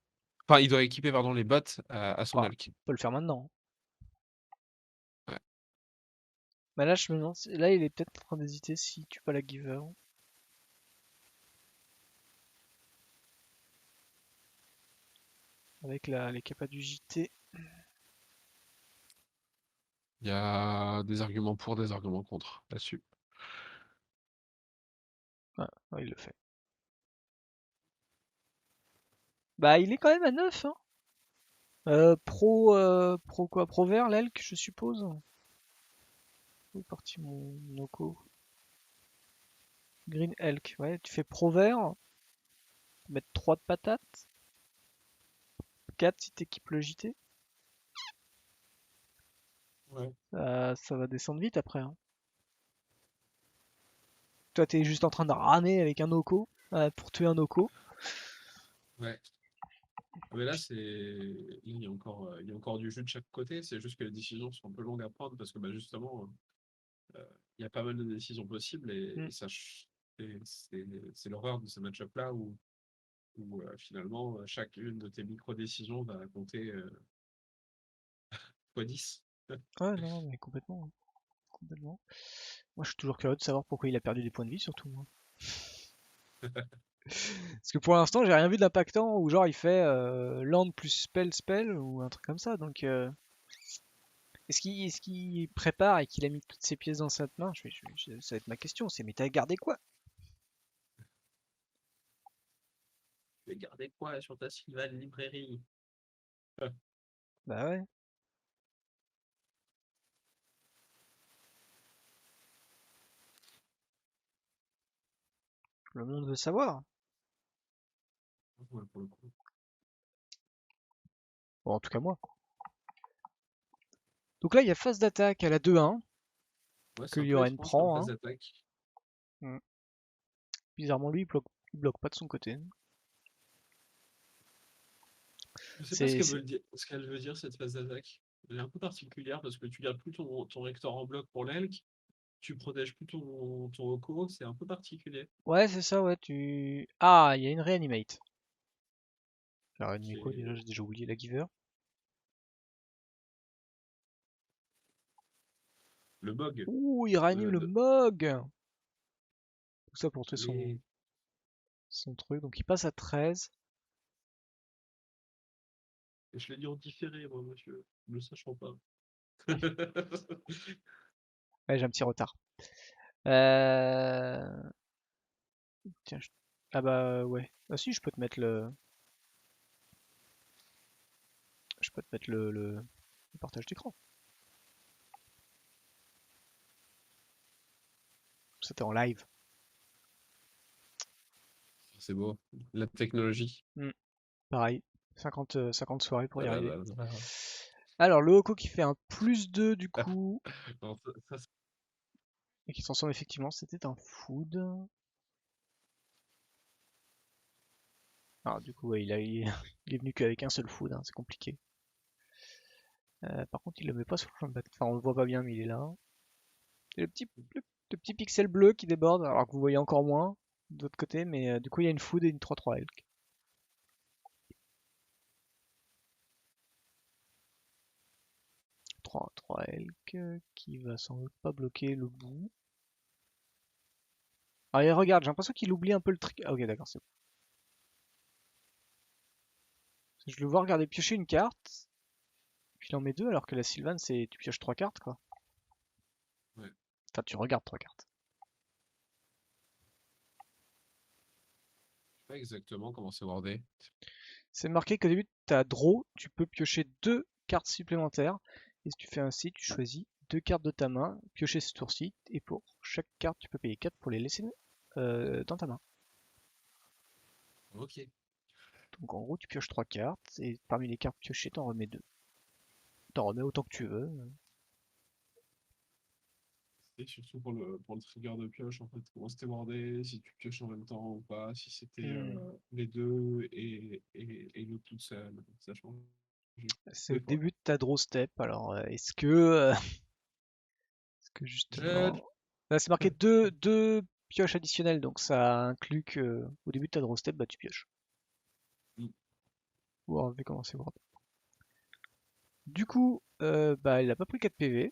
Enfin, il doit équiper, pardon, les bots à son Bah, elk. on peut le faire maintenant. Ouais. Mais là, je me demande, là, il est peut-être en train d'hésiter si tue pas la giver. Avec les capas du JT. Il y a des arguments pour, des arguments contre là-dessus. Ouais, ouais, il le fait. Bah, il est quand même à 9, hein. Pro quoi? Pro vert, l'elk, je suppose. Où est parti mon Oko? Green elk, ouais, tu fais pro vert. Mettre 3 de patates. 4 si t'équipes le JT. Ouais. Ça va descendre vite après, hein. Toi, t'es juste en train de ramer avec un Oko pour tuer un Oko. Ouais. Mais là, il y a encore du jeu de chaque côté. C'est juste que les décisions sont un peu longues à prendre parce que bah, justement, il y a pas mal de décisions possibles Mm. et c'est l'horreur de ces match-up-là où finalement, chacune de tes micro-décisions va compter x 10. Ouais, non, mais complètement, hein, complètement. Moi, je suis toujours curieux de savoir pourquoi il a perdu des points de vie, surtout, hein. Parce que pour l'instant, j'ai rien vu d'impactant où genre il fait land plus spell ou un truc comme ça. Donc, est-ce qu'il prépare et qu'il a mis toutes ses pièces dans sa main? Ça va être ma question. C'est mais t'as gardé quoi? Tu veux garder quoi sur ta Sylvan librairie? Bah ouais. Le monde veut savoir. Ouais, pour le coup. Bon, en tout cas moi. Donc là, il y a phase d'attaque à la 2-1 Ouais, que c'est un peu Yoren étrange comme prend, phase hein. d'attaque. Mm. Bizarrement, lui, il bloque pas de son côté. Je sais pas C'est, ce qu'elle veut dire, cette phase d'attaque. Elle est un peu particulière parce que tu gardes plus ton rector en bloc pour l'elk, tu protèges plus ton Oko, c'est un peu particulier. Ouais, c'est ça, ouais. Ah, il y a une réanimate. La réanimate quoi déjà? C'est J'ai déjà oublié la giver. le bug. Ouh, il réanime euh, le de- Mog! Tout ça pour tuer les... son truc. Donc il passe à 13. Je l'ai dit en différé, moi, monsieur, ne le sachant pas. Ouais, j'ai un petit retard. Euh... Tiens, ah bah ouais. Ah si, je peux te mettre le. Je peux te mettre le partage d'écran. C'était en live. C'est beau. La technologie. Hmm, pareil. 50 soirées pour Ah y là arriver. là là. Alors, le Hoko qui fait un +2 du coup. Non, Et qui se transforme effectivement, c'était un food. Alors, du coup, ouais, il est venu qu'avec un seul food, hein, c'est compliqué. Par contre, il le met pas sur le champ de bataille. Enfin, on le voit pas bien, mais il est là. Et le petit pixel bleu qui déborde, alors que vous voyez encore moins de l'autre côté, mais du coup, il y a une food et une 3-3 elk. 3 elk qui va sans doute pas bloquer le bout. Ah, et regarde, j'ai l'impression qu'il oublie un peu le truc. Ah, ok, d'accord, c'est bon. Je le vois regarder piocher une carte, puis il en met 2, alors que la Sylvane, c'est tu pioches 3 cartes, quoi. Ouais. Enfin, tu regardes 3 cartes. Je sais pas exactement comment c'est wordé. C'est marqué qu'au début de ta draw, tu peux piocher 2 cartes supplémentaires. Et si tu fais ainsi, tu choisis 2 cartes de ta main, piocher ce tour-ci, et pour chaque carte, tu peux payer 4 pour les laisser dans ta main. Ok. Donc en gros, tu pioches 3 cartes, et parmi les cartes piochées, t'en remets 2. T'en remets autant que tu veux. Et surtout pour le trigger de pioche, en fait, comment c'était wordé, si tu pioches en même temps ou pas, si c'était les deux et l'autre toute seule, ça change. C'est au Des fois. début de ta draw step, alors est-ce que justement... Là, c'est marqué 2 pioches additionnelles, donc ça inclut que au début de ta draw step, bah, tu pioches. Mm. On va commencer voir. Du coup, bah, il a pas pris 4 PV.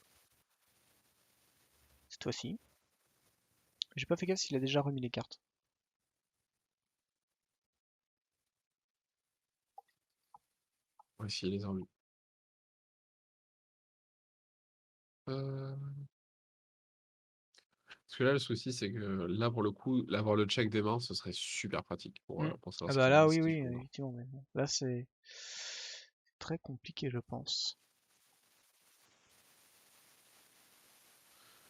Cette fois-ci. J'ai pas fait gaffe s'il a déjà remis les cartes. Ouais, si, les ennuis. Parce que là, le souci, c'est que là, pour le coup, avoir le check des mains, ce serait super pratique pour savoir Ah ce bah là, oui, qu'il oui, faut. effectivement. Mais bon, là, c'est très compliqué, je pense.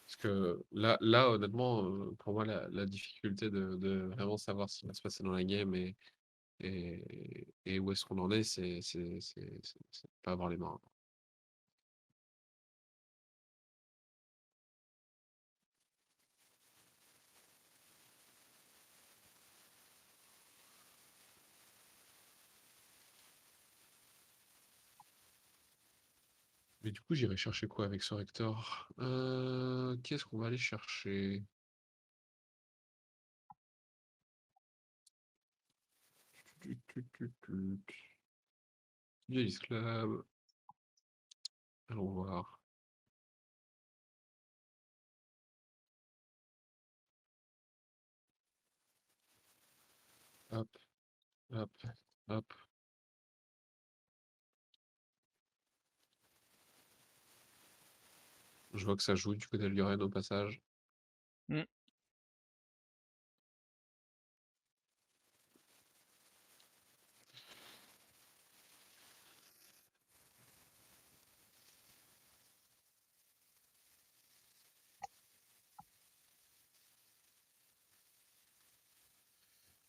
Parce que là honnêtement, pour moi, la difficulté de vraiment savoir ce qui va se passer dans la game et où est-ce qu'on en est, c'est de pas avoir les mains. Mais du coup, j'irai chercher quoi avec ce rector? Qu'est-ce qu'on va aller chercher? Duelist Club. Allons voir. Hop, hop, hop. Je vois que ça joue du côté de Lurène au passage. Hmm.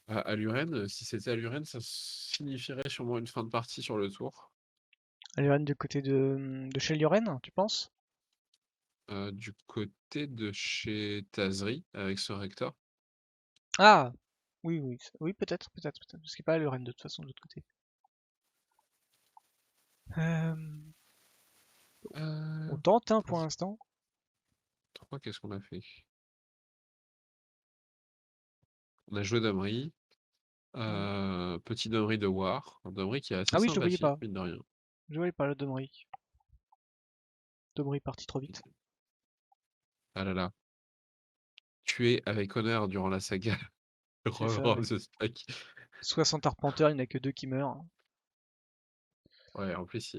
À Lurène, si c'était à Lurène, ça signifierait sûrement une fin de partie sur le tour. Alluren du côté de chez Lioren, tu penses? Du côté de chez Tazri, avec ce rector. Ah! Oui, oui, oui, peut-être, peut-être, peut-être. Parce qu'il n'est pas Alluren de toute façon de l'autre côté. On tente, hein, pour l'instant. 3, qu'est-ce qu'on a fait? On a joué Domri. Petit Domri de War. Un Domri qui est assez Ah oui, je le voyais sympathique, pas. mine de rien. Je voyais pas le Domri. Domri parti trop vite. Ah là là. Tué avec honneur durant la saga C'est ça, Rover ouais. of the Spike. 60 arpenteurs, il n'y en a que 2 qui meurent. Ouais, en plus,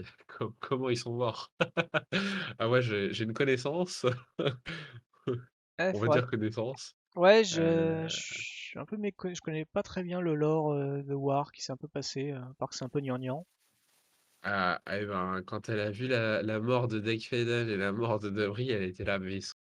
comment ils sont morts? Ah ouais, j'ai une connaissance. On va Faudrait... dire connaissance. Ouais, je Euh, suis un peu méconnu, je connais pas très bien le lore de War qui s'est un peu passé, à part que c'est un peu gnangnan. eh ben, quand elle a vu la mort de Dake Faden et la mort de Debris, elle était là, mais